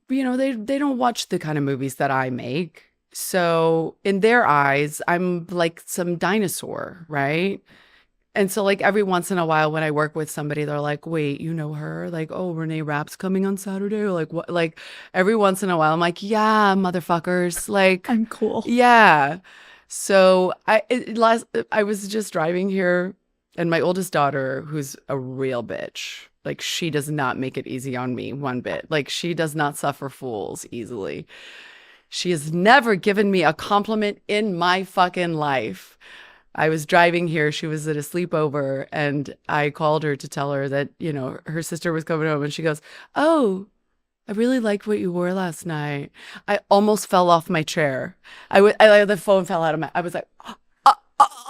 they don't watch the kind of movies that I make. So in their eyes, I'm like some dinosaur, right? And so like every once in a while when I work with somebody, they're like, wait, you know her? Like, oh, Renee Rapp's coming on Saturday? Or like, what? Like every once in a while, I'm like, yeah, motherfuckers. Like, I'm cool. Yeah. So I was just driving here and my oldest daughter, who's a real bitch, like she does not make it easy on me one bit. Like she does not suffer fools easily. She has never given me a compliment in my fucking life. I was driving here. She was at a sleepover and I called her to tell her that, her sister was coming home and she goes, oh, I really liked what you wore last night. I almost fell off my chair. The phone fell out of I was like,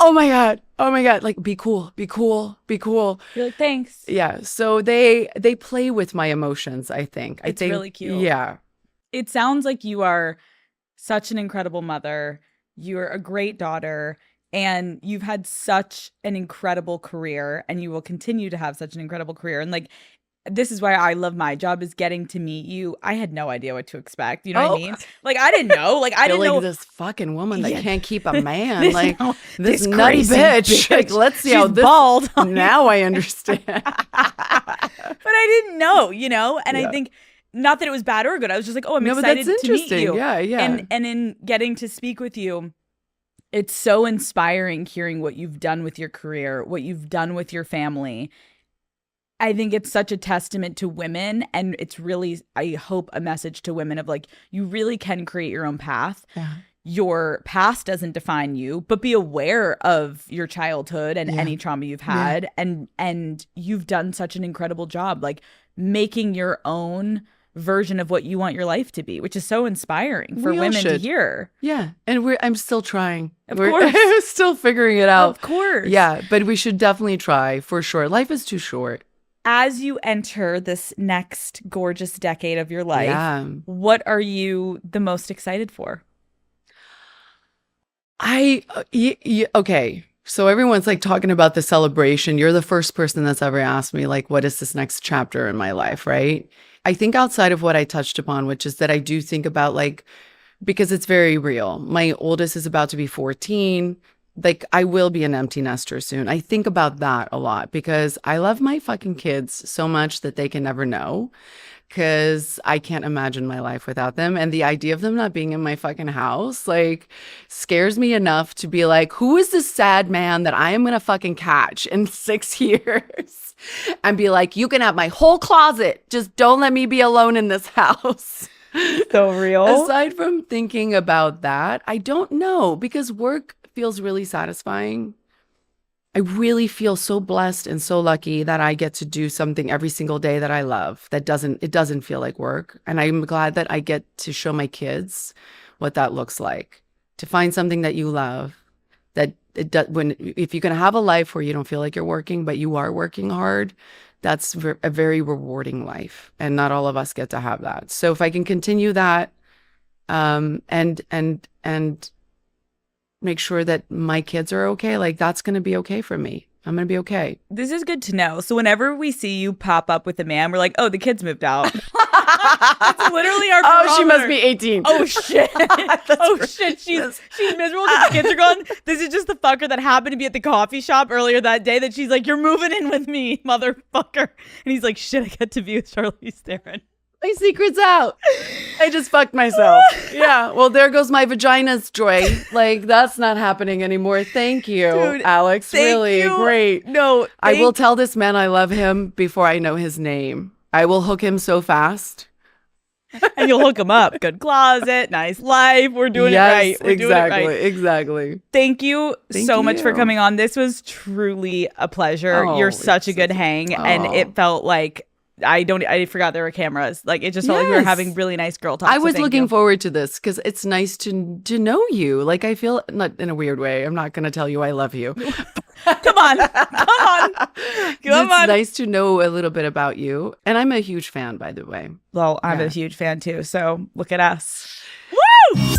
oh my God. Oh my God. Like, be cool, be cool, be cool. You're like, thanks. Yeah. So they play with my emotions, I think. It's really cute. Yeah. It sounds like you are such an incredible mother. You're a great daughter, and you've had such an incredible career, and you will continue to have such an incredible career. And like, this is why I love my job, is getting to meet you. I had no idea what to expect. You know what I mean? Like, I didn't know. Like, I didn't know this fucking woman that can't keep a man. This, like no, this nutty bitch. Like, let's see She's how this. bald. Now I understand. But I didn't know, you know? And I think, not that it was bad or good. I was just like, oh, I'm excited to meet you. Yeah, yeah. And in getting to speak with you, it's so inspiring hearing what you've done with your career, what you've done with your family. I think it's such a testament to women, and it's really, I hope, a message to women of like, you really can create your own path. Yeah. Your past doesn't define you, but be aware of your childhood and any trauma you've had. And you've done such an incredible job, like making your own version of what you want your life to be, which is so inspiring for women to hear. Yeah. And I'm still trying. Of course. We're still figuring it out. Of course. Yeah. But we should definitely try, for sure. Life is too short. As you enter this next gorgeous decade of your life, what are you the most excited for? Okay. So everyone's like talking about the celebration. You're the first person that's ever asked me, like, what is this next chapter in my life, right? I think outside of what I touched upon, which is that I do think about, like, because it's very real. My oldest is about to be 14. Like, I will be an empty nester soon. I think about that a lot because I love my fucking kids so much that they can never know, because I can't imagine my life without them. And the idea of them not being in my fucking house, like, scares me enough to be like, who is this sad man that I am going to fucking catch in 6 years and be like, you can have my whole closet. Just don't let me be alone in this house. So real. Aside from thinking about that, I don't know, because work feels really satisfying. I really feel so blessed and so lucky that I get to do something every single day that I love. It doesn't feel like work. And I'm glad that I get to show my kids what that looks like. To find something that you love, that if you can have a life where you don't feel like you're working, but you are working hard, that's a very rewarding life. And not all of us get to have that. So if I can continue that, and make sure that my kids are okay, like, that's going to be okay for me. I'm going to be okay. This is good to know. So whenever we see you pop up with a man, we're like, oh, the kids moved out. That's literally our barometer. Oh, she must be 18. Oh, shit. Oh, shit. She's miserable because the kids are gone. This is just the fucker that happened to be at the coffee shop earlier that day that she's like, you're moving in with me, motherfucker. And he's like, shit, I get to be with Charlize Theron. My secret's out. I just fucked myself. Yeah. Well, there goes my vagina's joy. Like, that's not happening anymore. Thank you, dude, Alex. Really great. No, I will tell this man I love him before I know his name. I will hook him so fast. And you'll hook him up. Good closet, nice life. We're doing it right. We're doing it right. Exactly. Thank you so much for coming on. This was truly a pleasure. You're such a good hang. And it felt like, I forgot there were cameras. Like, it just felt like we were having really nice girl talk. I was looking forward to this because it's nice to know you. Like, I feel, not in a weird way, I'm not going to tell you I love you. Come on. It's nice to know a little bit about you. And I'm a huge fan, by the way. Well, I'm a huge fan too. So look at us. Woo!